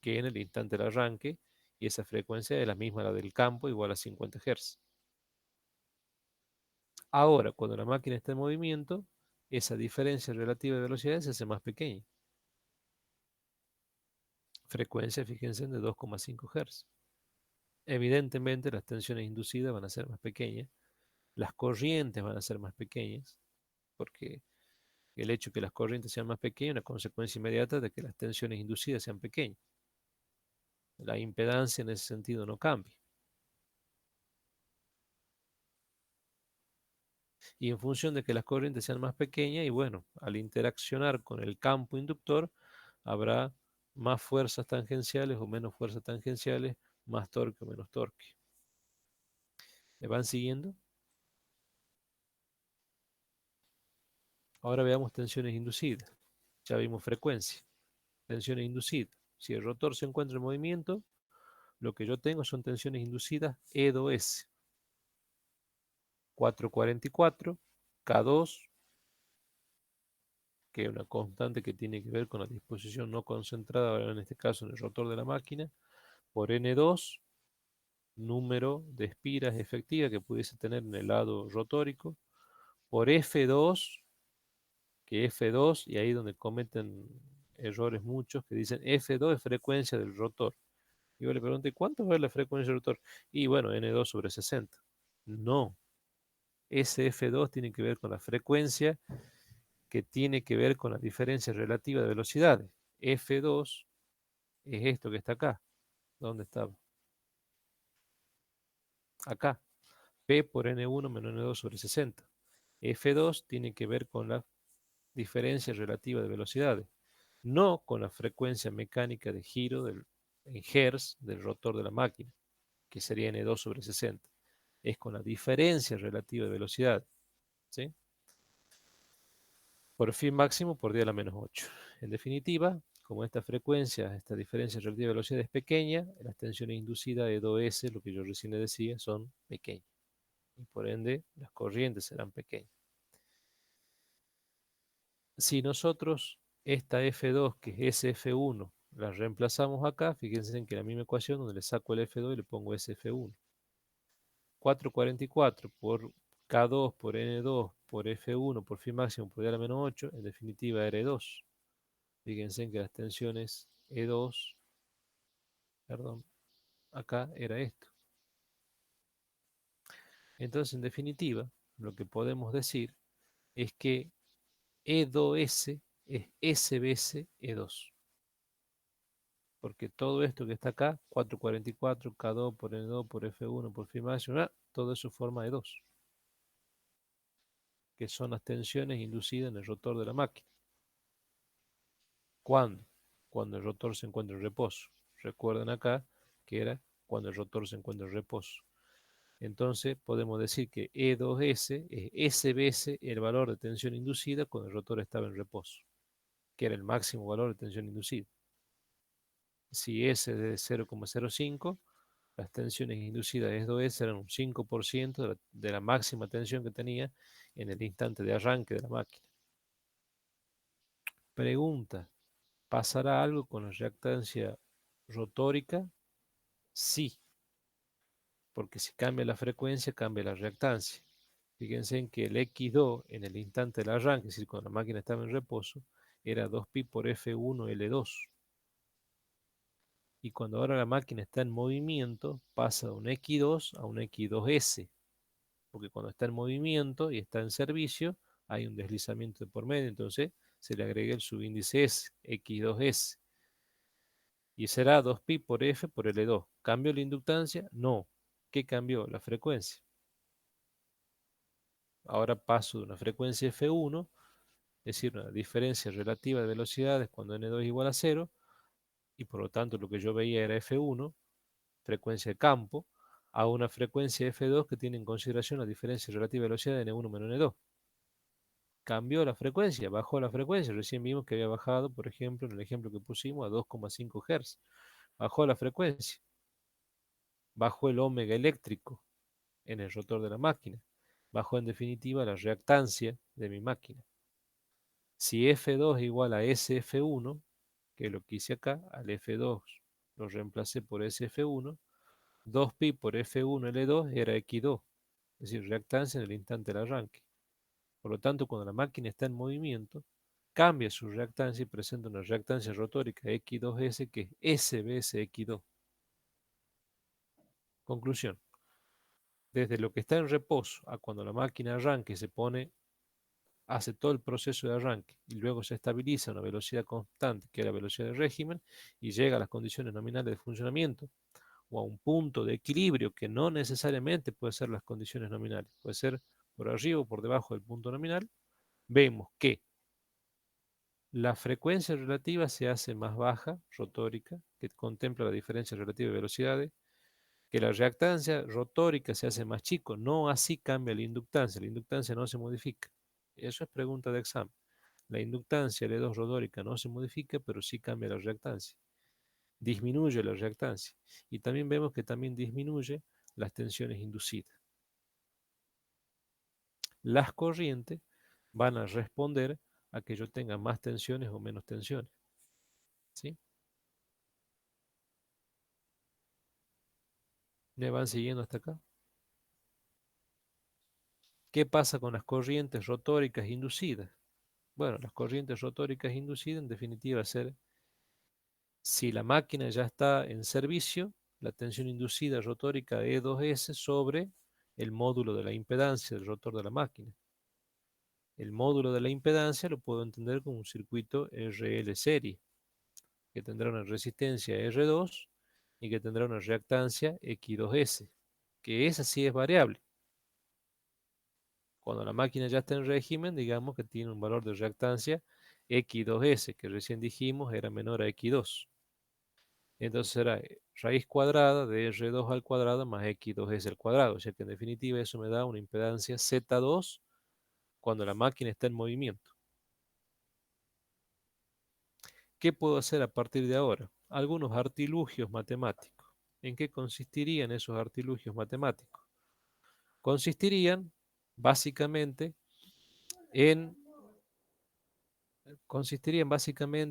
S1: que en el instante del arranque, y esa frecuencia es la misma a la del campo, igual a 50 Hz. Ahora, cuando la máquina está en movimiento, esa diferencia relativa de velocidades se hace más pequeña. Frecuencia, fíjense, de 2,5 Hz. Evidentemente, las tensiones inducidas van a ser más pequeñas, las corrientes van a ser más pequeñas, porque El hecho de que las corrientes sean más pequeñas es una consecuencia inmediata de que las tensiones inducidas sean pequeñas. La impedancia en ese sentido no cambia. Y en función de que las corrientes sean más pequeñas, y bueno, al interaccionar con el campo inductor, habrá más fuerzas tangenciales o menos fuerzas tangenciales, más torque o menos torque. ¿Me van siguiendo? Ahora veamos tensiones inducidas. Ya vimos frecuencia. Tensiones inducidas. Si el rotor se encuentra en movimiento, lo que yo tengo son tensiones inducidas E2S. 444, K2, que es una constante que tiene que ver con la disposición no concentrada, ahora en este caso en el rotor de la máquina, por N2, número de espiras efectivas que pudiese tener en el lado rotórico, por F2, que F2, y ahí donde cometen errores muchos, que dicen F2 es frecuencia del rotor. Y yo le pregunté, ¿cuánto es la frecuencia del rotor? Y bueno, N2 sobre 60. No, ese F2 tiene que ver con la frecuencia que tiene que ver con la diferencia relativa de velocidades. F2 es esto que está acá. ¿Dónde está? Acá. P por N1 menos N2 sobre 60. F2 tiene que ver con la diferencia relativa de velocidades, no con la frecuencia mecánica de giro en Hertz del rotor de la máquina, que sería N2 sobre 60. Es con la diferencia relativa de velocidad, ¿sí? Por fin máximo por 10 a la menos 8. En definitiva, como esta frecuencia, esta diferencia relativa de velocidad es pequeña, las tensiones inducidas de 2S, lo que yo recién le decía, son pequeñas. Y por ende, las corrientes serán pequeñas. Si nosotros esta F2, que es SF1, la reemplazamos acá, fíjense en que la misma ecuación donde le saco el F2 y le pongo SF1. 444 por K2 por N2 por F1 por phi máximo por 10 a la menos 8, en definitiva era E2. Fíjense en que las tensiones E2, perdón, acá era esto. Entonces, en definitiva, lo que podemos decir es que E2S es SBS E2. Porque todo esto que está acá, 444, K2 por N2 por F1 por phi máximo, todo eso forma E2, que son las tensiones inducidas en el rotor de la máquina. ¿Cuándo? Cuando el rotor se encuentra en reposo. Recuerden acá que era cuando el rotor se encuentra en reposo. Entonces podemos decir que E2S es SBS, el valor de tensión inducida cuando el rotor estaba en reposo, que era el máximo valor de tensión inducida. Si S es de 0,05, las tensiones inducidas de E2S eran un 5% de la máxima tensión que tenía en el instante de arranque de la máquina. Pregunta, ¿pasará algo con la reactancia rotórica? Sí, porque si cambia la frecuencia, cambia la reactancia. Fíjense en que el X2 en el instante del arranque, es decir, cuando la máquina estaba en reposo, era 2pi por F1 L2. Y cuando ahora la máquina está en movimiento, pasa de un X2 a un X2S. Porque cuando está en movimiento y está en servicio, hay un deslizamiento de por medio, entonces se le agrega el subíndice S, X2S. Y será 2pi por F por L2. ¿Cambió la inductancia? No. ¿Qué cambió? La frecuencia. Ahora paso de una frecuencia F1, es decir, una diferencia relativa de velocidades cuando N2 es igual a 0, y por lo tanto lo que yo veía era F1, frecuencia de campo, a una frecuencia F2 que tiene en consideración la diferencia relativa de velocidad de N1 menos N2. Cambió la frecuencia, bajó la frecuencia, recién vimos que había bajado, por ejemplo, en el ejemplo que pusimos, a 2,5 Hz. Bajó la frecuencia, bajó el ómega eléctrico en el rotor de la máquina, bajó en definitiva la reactancia de mi máquina. Si F2 es igual a SF1, que es lo que hice acá, al F2 lo reemplacé por SF1, 2pi por F1 L2 era X2, es decir, reactancia en el instante del arranque. Por lo tanto, cuando la máquina está en movimiento, cambia su reactancia y presenta una reactancia rotórica X2S que es SBS X2. Conclusión. Desde lo que está en reposo a cuando la máquina arranca y se pone hace todo el proceso de arranque y luego se estabiliza a una velocidad constante, que es la velocidad de régimen, y llega a las condiciones nominales de funcionamiento o a un punto de equilibrio que no necesariamente puede ser las condiciones nominales, puede ser por arriba o por debajo del punto nominal, vemos que la frecuencia relativa se hace más baja, rotórica, que contempla la diferencia relativa de velocidades, que la reactancia rotórica se hace más chico, no así cambia la inductancia no se modifica. Eso es pregunta de examen. La inductancia L2 rotórica no se modifica, pero sí cambia la reactancia. Disminuye la reactancia. Y también vemos que también disminuye las tensiones inducidas. Las corrientes van a responder a que yo tenga más tensiones o menos tensiones. ¿Sí? ¿Me van siguiendo hasta acá? ¿Qué pasa con las corrientes rotóricas inducidas? Bueno, las corrientes rotóricas inducidas en definitiva va a ser si la máquina ya está en servicio, la tensión inducida rotórica E2S sobre el módulo de la impedancia del rotor de la máquina. El módulo de la impedancia lo puedo entender como un circuito RL serie, que tendrá una resistencia R2 y que tendrá una reactancia X2S, que esa sí es variable. Cuando la máquina ya está en régimen, digamos que tiene un valor de reactancia X2S, que recién dijimos era menor a X2. Entonces será raíz cuadrada de R2 al cuadrado más X2S al cuadrado. O sea que en definitiva eso me da una impedancia Z2 cuando la máquina está en movimiento. ¿Qué puedo hacer a partir de ahora? Algunos artilugios matemáticos. ¿En qué consistirían esos artilugios matemáticos? Consistirían básicamente en,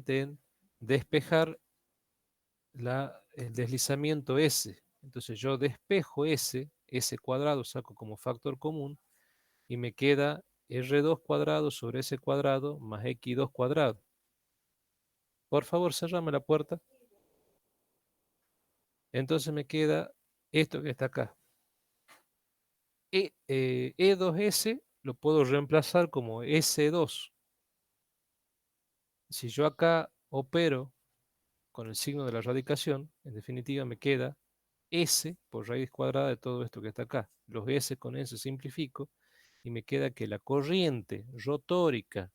S1: en despejar el deslizamiento S. Entonces yo despejo S cuadrado, saco como factor común y me queda R2 cuadrado sobre S cuadrado más X2 cuadrado. Por favor, cerrame la puerta. Entonces me queda esto que está acá. E2S lo puedo reemplazar como S2. Si yo acá opero con el signo de la radicación, en definitiva me queda S por raíz cuadrada de todo esto que está acá. Los S con S simplifico y me queda que la corriente rotórica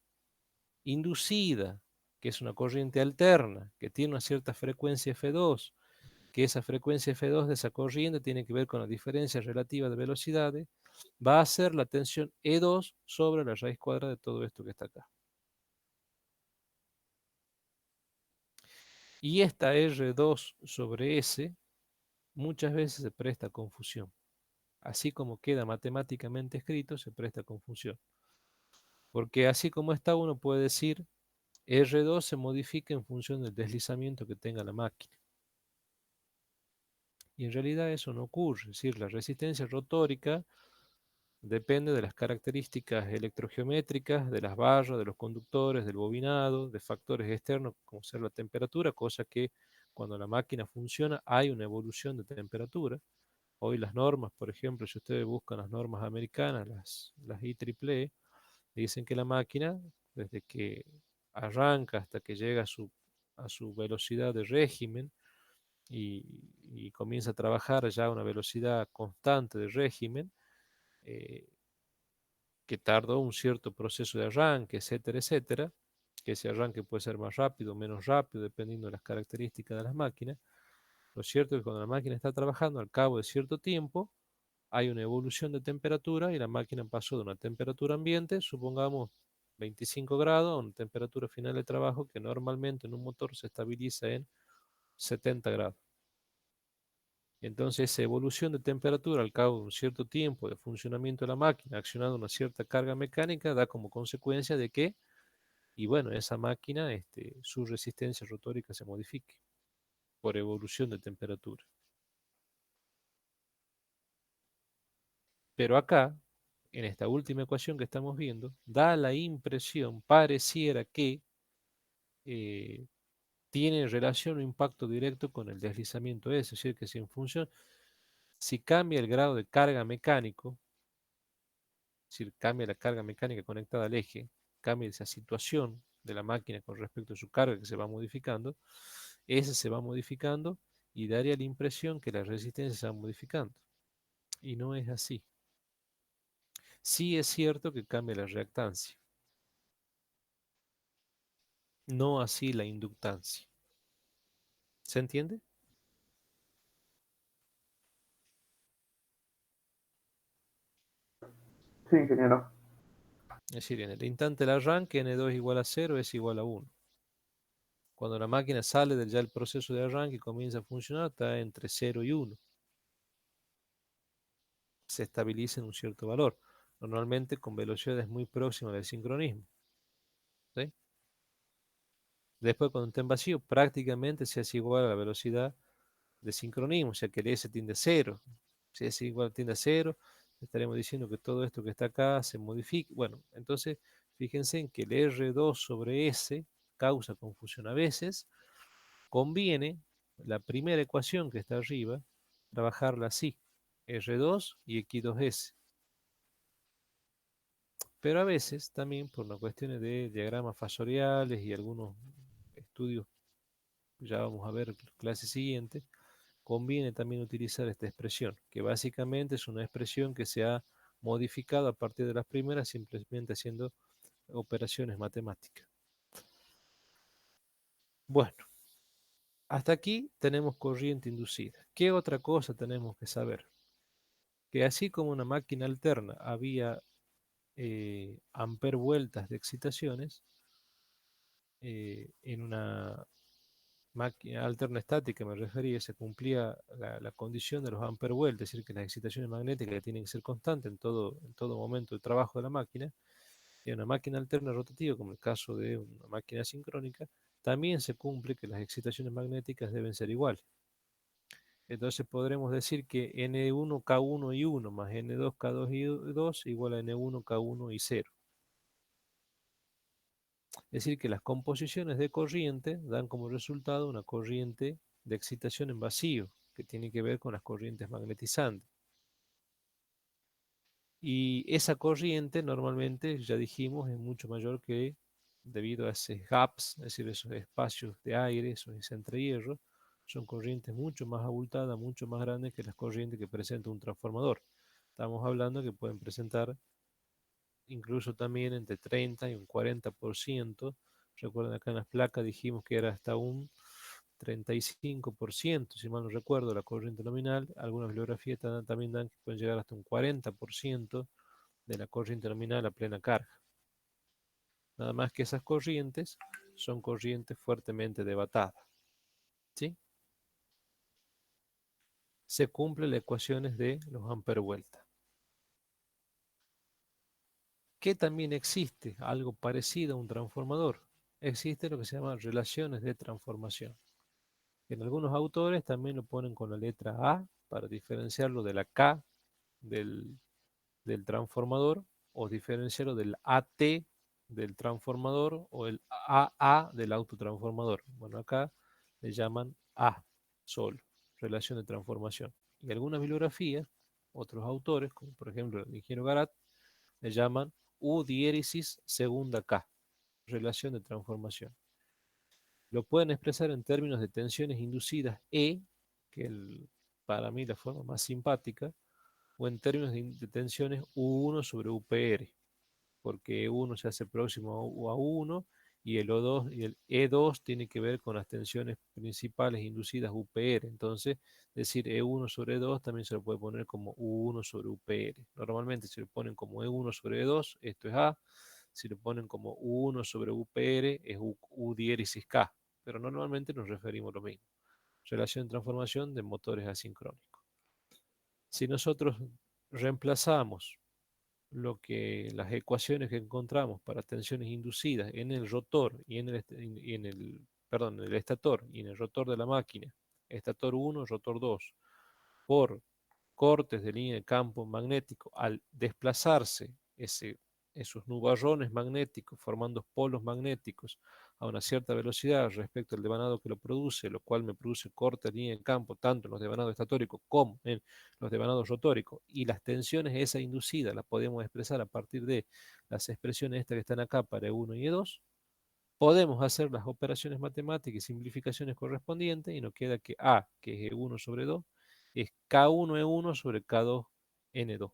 S1: inducida, que es una corriente alterna, que tiene una cierta frecuencia F2, que esa frecuencia F2 de esa corriente tiene que ver con la diferencia relativa de velocidades, va a ser la tensión E2 sobre la raíz cuadrada de todo esto que está acá. Y esta R2 sobre S muchas veces se presta a confusión. Así como queda matemáticamente escrito, se presta a confusión. Porque así como está, uno puede decir R2 se modifica en función del deslizamiento que tenga la máquina. Y en realidad eso no ocurre. Es decir, la resistencia rotórica depende de las características electrogeométricas de las barras, de los conductores, del bobinado, de factores externos como ser la temperatura, cosa que cuando la máquina funciona hay una evolución de temperatura. Hoy las normas, por ejemplo, si ustedes buscan las normas americanas, las IEEE, dicen que la máquina, desde que arranca hasta que llega a su velocidad de régimen y, y comienza a trabajar ya a una velocidad constante de régimen, eh, que tardó un cierto proceso de arranque, etcétera, etcétera, que ese arranque puede ser más rápido o menos rápido dependiendo de las características de las máquinas. Lo cierto es que cuando la máquina está trabajando, al cabo de cierto tiempo, hay una evolución de temperatura y la máquina pasó de una temperatura ambiente, supongamos 25 grados, a una temperatura final de trabajo que normalmente en un motor se estabiliza en 70 grados. Entonces, esa evolución de temperatura al cabo de un cierto tiempo de funcionamiento de la máquina, accionando una cierta carga mecánica, da como consecuencia de que, y bueno, esa máquina, su resistencia rotórica se modifique por evolución de temperatura. Pero acá, en esta última ecuación que estamos viendo, da la impresión, pareciera que eh, tiene relación o impacto directo con el deslizamiento S, es decir, que si en función, si cambia el grado de carga mecánico, es decir, cambia la carga mecánica conectada al eje, cambia esa situación de la máquina con respecto a su carga que se va modificando, ese se va modificando y daría la impresión que la resistencia se va modificando. Y no es así. Sí es cierto que cambia la reactancia, no así la inductancia. ¿Se entiende?
S2: Sí, ingeniero.
S1: Es decir, en el instante del arranque, N2 igual a 0 es igual a 1. Cuando la máquina sale del ya el proceso de arranque y comienza a funcionar, está entre 0 y 1. Se estabiliza en un cierto valor, normalmente con velocidades muy próximas del sincronismo. ¿Sí? Después, cuando está en vacío, prácticamente se hace igual a la velocidad de sincronismo, o sea que el S tiende a 0. Si S igual tiende a 0, estaremos diciendo que todo esto que está acá se modifica. Bueno, entonces, fíjense en que el R2 sobre S causa confusión a veces. Conviene la primera ecuación que está arriba, trabajarla así, R2 y X2S. Pero a veces también por una cuestión de diagramas fasoriales y algunos estudios, ya vamos a ver en la clase siguiente, conviene también utilizar esta expresión, que básicamente es una expresión que se ha modificado a partir de las primeras simplemente haciendo operaciones matemáticas. Bueno, hasta aquí tenemos corriente inducida. ¿Qué otra cosa tenemos que saber? Que así como una máquina alterna había amper vueltas de excitaciones, en una máquina alterna estática me refería, se cumplía la condición de los amper vueltas, es decir, que las excitaciones magnéticas tienen que ser constantes en todo momento de trabajo de la máquina. Y en una máquina alterna rotativa, como el caso de una máquina sincrónica, también se cumple que las excitaciones magnéticas deben ser iguales. Entonces podremos decir que N1, K1 y 1 más N2, K2 y 2 igual a N1, K1 y 0. Es decir, que las composiciones de corriente dan como resultado una corriente de excitación en vacío, que tiene que ver con las corrientes magnetizantes. Y esa corriente normalmente, ya dijimos, es mucho mayor que, debido a esos gaps, es decir, esos espacios de aire, esos entrehierros, son corrientes mucho más abultadas, mucho más grandes que las corrientes que presenta un transformador. Estamos hablando que pueden presentar incluso también entre 30 y un 40%. Recuerden acá en las placas dijimos que era hasta un 35%, si mal no recuerdo, la corriente nominal. Algunas bibliografías también dan que pueden llegar hasta un 40% de la corriente nominal a plena carga. Nada más que esas corrientes son corrientes fuertemente debatadas. ¿Sí? Se cumplen las ecuaciones de los ampere vuelta. Que también existe algo parecido a un transformador. Existe lo que se llama relaciones de transformación. En algunos autores también lo ponen con la letra A para diferenciarlo de la K del, del transformador, o diferenciarlo del AT del transformador o el AA del autotransformador. Bueno, acá le llaman A solo, relación de transformación. Y algunas bibliografías, otros autores, como por ejemplo el ingeniero Garat, le llaman U diéresis segunda K, relación de transformación. Lo pueden expresar en términos de tensiones inducidas E, que para mí la forma más simpática, o en términos de tensiones U1 sobre UPR, porque E1 se hace próximo a U1 y el O2 y el E2 tiene que ver con las tensiones principales inducidas UPR. Entonces, decir E1 sobre E2 también se lo puede poner como U1 sobre UPR. Normalmente se lo ponen como E1 sobre E2, esto es A. Si lo ponen como U1 sobre UPR, es U diéresis K. Pero normalmente nos referimos a lo mismo. Relación de transformación de motores asincrónicos. Si nosotros reemplazamos las ecuaciones que encontramos para tensiones inducidas en el rotor y en el estator y en el rotor de la máquina, estator 1, rotor 2, por cortes de línea de campo magnético, al desplazarse esos nubarrones magnéticos formando polos magnéticos a una cierta velocidad respecto al devanado que lo produce, lo cual me produce corte de línea de campo, tanto en los devanados estatónicos como en los devanados rotóricos, y las tensiones esa inducida la podemos expresar a partir de las expresiones estas que están acá para E1 y E2, podemos hacer las operaciones matemáticas y simplificaciones correspondientes y nos queda que A, que es E1 sobre 2, es K1 E1 sobre K2 N2.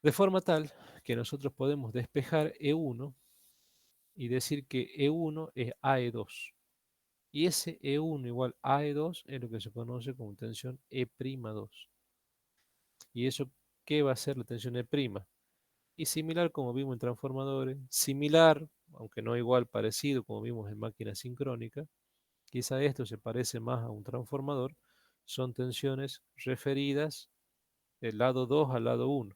S1: De forma tal que nosotros podemos despejar E1 y decir que E1 es AE2. Y ese E1 igual a E2 es lo que se conoce como tensión E'2. ¿Y eso qué va a ser la tensión E'? Y similar como vimos en transformadores, similar, aunque no igual, parecido como vimos en máquinas sincrónicas, quizá esto se parece más a un transformador, son tensiones referidas del lado 2 al lado 1,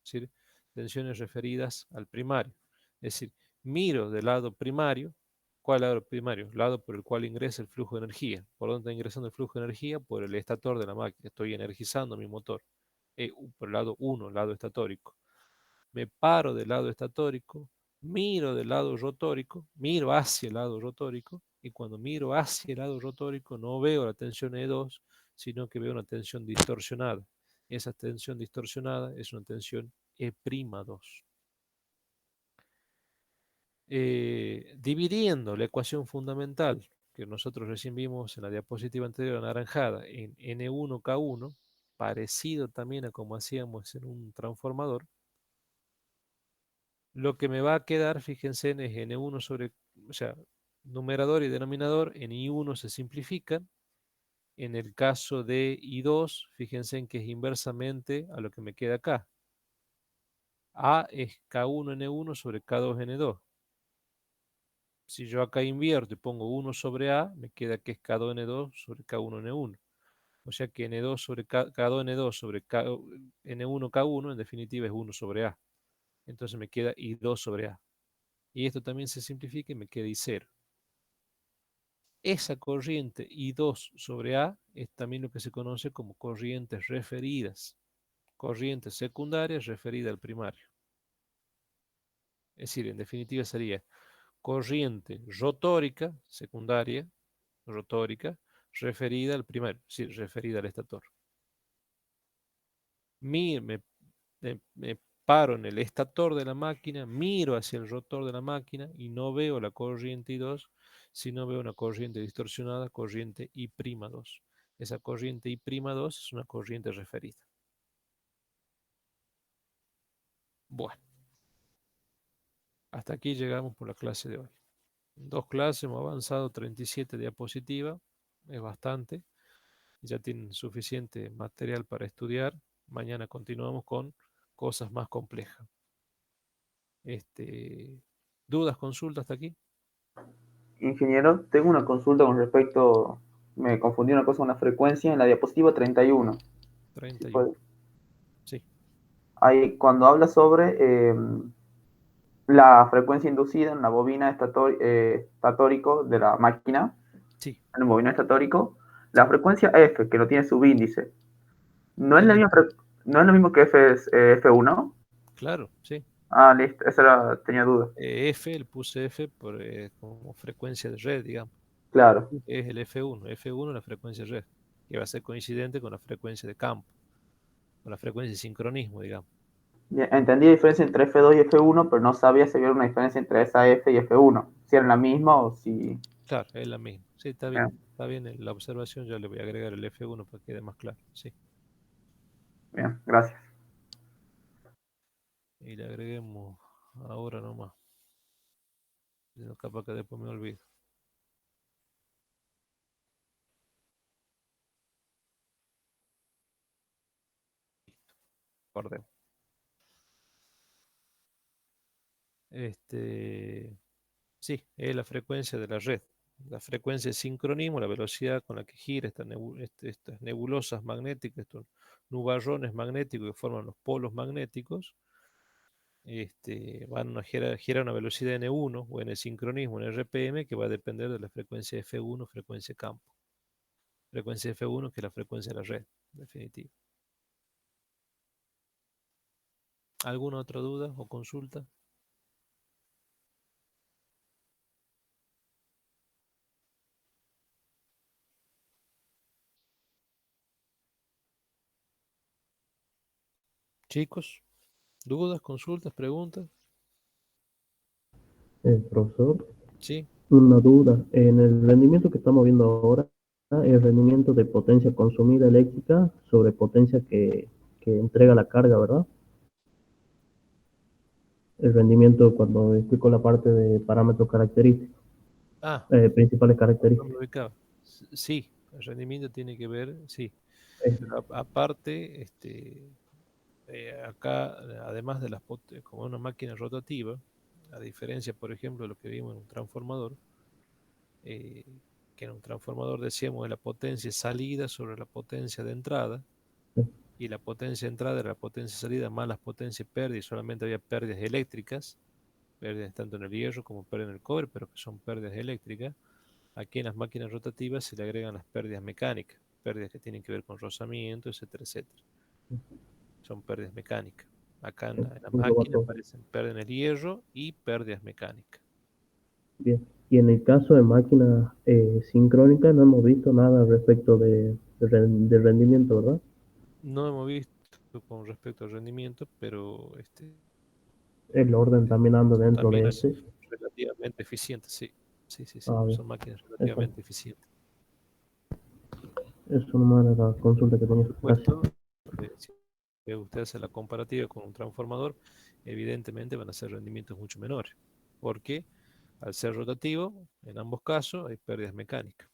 S1: es decir, tensiones referidas al primario. Es decir, miro del lado primario. ¿Cuál lado primario? El lado por el cual ingresa el flujo de energía. ¿Por dónde está ingresando el flujo de energía? Por el estator de la máquina. Estoy energizando mi motor. Por el lado 1, el lado estatórico. Me paro del lado estatórico, miro del lado rotórico, miro hacia el lado rotórico, y cuando miro hacia el lado rotórico no veo la tensión E2, sino que veo una tensión distorsionada. Esa tensión distorsionada es una tensión E'2. Dividiendo la ecuación fundamental que nosotros recién vimos en la diapositiva anterior anaranjada en N1K1, parecido también a como hacíamos en un transformador, lo que me va a quedar, fíjense, es N1 sobre, o sea, numerador y denominador en I1 se simplifican. En el caso de I2, fíjense en que es inversamente a lo que me queda acá. A es K1N1 sobre K2N2. Si yo acá invierto y pongo 1 sobre A, me queda que es K2N2 sobre K1N1. O sea que N2 sobre K2N2 sobre N1K1 en definitiva es 1 sobre A. Entonces me queda I2 sobre A. Y esto también se simplifica y me queda I0. Esa corriente I2 sobre A es también lo que se conoce como corrientes referidas. Corriente secundaria referida al primario. Es decir, en definitiva sería corriente rotórica, secundaria, rotórica, referida al primario, es decir, referida al estator. Me paro en el estator de la máquina, miro hacia el rotor de la máquina y no veo la corriente I2, sino veo una corriente distorsionada, corriente I'2. Esa corriente I'2 es una corriente referida. Bueno, hasta aquí llegamos por la clase de hoy. En 2 clases hemos avanzado 37 diapositivas, es bastante. Ya tienen suficiente material para estudiar. Mañana continuamos con cosas más complejas. ¿Dudas, consultas hasta aquí?
S3: Ingeniero, tengo una consulta con respecto, me confundí una cosa con una frecuencia en la diapositiva 31. Si
S1: 31.
S3: puede.
S1: Sí,
S3: Ahí, cuando habla sobre la frecuencia inducida en la bobina estatórico de la máquina,
S1: sí,
S3: en el bobina estatórico, la
S1: sí.
S3: frecuencia F, que no tiene subíndice, ¿no es, la
S1: N,
S3: misma ¿no es lo mismo que F es, F1?
S1: claro, sí.
S3: Ah, listo, esa era, tenía duda.
S1: Le puse F como frecuencia de red, digamos.
S3: Claro.
S1: Es el F1. F1 es la frecuencia de red, que va a ser coincidente con la frecuencia de campo, con la frecuencia de sincronismo, digamos.
S3: Entendí la diferencia entre F2 y F1, pero no sabía si había una diferencia entre esa F y F1. Si eran la misma o si...
S1: Claro, es la misma. Sí, está bien.
S3: Bien,
S1: Está bien la observación. Ya le voy a agregar el F1 para que quede más claro. Sí.
S3: bien, gracias.
S1: Y le agreguemos ahora nomás. No, capaz que después me olvido. Guardemos. Sí, es la frecuencia de la red. La frecuencia de sincronismo, la velocidad con la que gira estas nebulosas magnéticas, estos nubarrones magnéticos que forman los polos magnéticos, van a girar a una velocidad N1 o en el sincronismo, en RPM, que va a depender de la frecuencia F1, frecuencia campo. Frecuencia F1, que es la frecuencia de la red, en definitiva. ¿Alguna otra duda o consulta? Chicos, dudas, consultas, preguntas.
S4: Profesor,
S1: Sí.
S4: una duda. En el rendimiento que estamos viendo ahora, el rendimiento de potencia consumida eléctrica sobre potencia que entrega la carga, ¿verdad? El rendimiento cuando explico la parte de parámetros característicos,
S1: Ah,
S4: principales
S1: no me
S4: características.
S1: ubicaba. Sí, el rendimiento tiene que ver, sí.
S4: Eh,
S1: Pero aparte, acá, además de como una máquina rotativa, a diferencia, por ejemplo, de lo que vimos en un transformador, eh, que en un transformador decíamos de la potencia salida sobre la potencia de entrada, y la potencia de entrada era la potencia de salida más las potencias pérdidas, solamente había pérdidas eléctricas, pérdidas tanto en el hierro como pérdidas en el cobre, pero que son pérdidas eléctricas. Aquí en las máquinas rotativas se le agregan las pérdidas mecánicas, pérdidas que tienen que ver con rozamiento, etcétera, etcétera. Son pérdidas mecánicas. Acá en la
S4: engloba
S1: máquina
S4: todo.
S1: aparecen pérdidas en el hierro y pérdidas mecánicas.
S4: Bien. Y en el caso de máquinas sincrónicas no hemos visto nada respecto de rendimiento, ¿verdad?
S1: No hemos visto con respecto al rendimiento, pero
S4: El orden también anda dentro
S1: también
S4: de
S1: son
S4: ese.
S1: relativamente eficientes, sí. Sí, sí, sí.
S4: Ah, bien.
S1: Son máquinas
S4: Eso,
S1: relativamente eficientes.
S4: eso nomás era la consulta que
S1: Por
S4: tenía. Gracias.
S1: supuesto, si usted hace la comparativa con un transformador, evidentemente van a ser rendimientos mucho menores. Porque al ser rotativo, en ambos casos hay pérdidas mecánicas.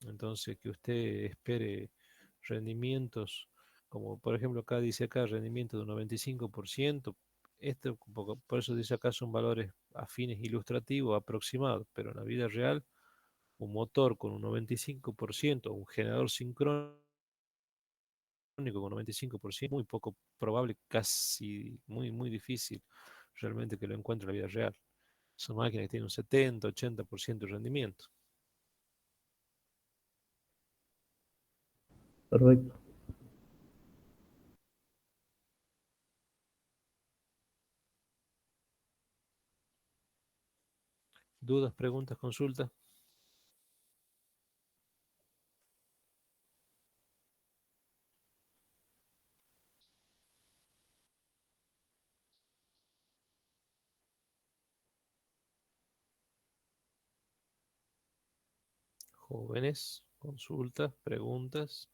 S1: Entonces, que usted espere rendimientos, como por ejemplo acá dice acá, rendimiento de un 95%, por eso dice acá son valores afines ilustrativos aproximados, pero en la vida real, un motor con un 95%, un generador sincrónico con 95%, muy poco probable, casi muy, muy difícil realmente que lo encuentre en la vida real. Son máquinas que tienen un 70-80% de rendimiento.
S4: Perfecto.
S1: ¿Dudas, preguntas, consultas? Jóvenes, consultas, preguntas.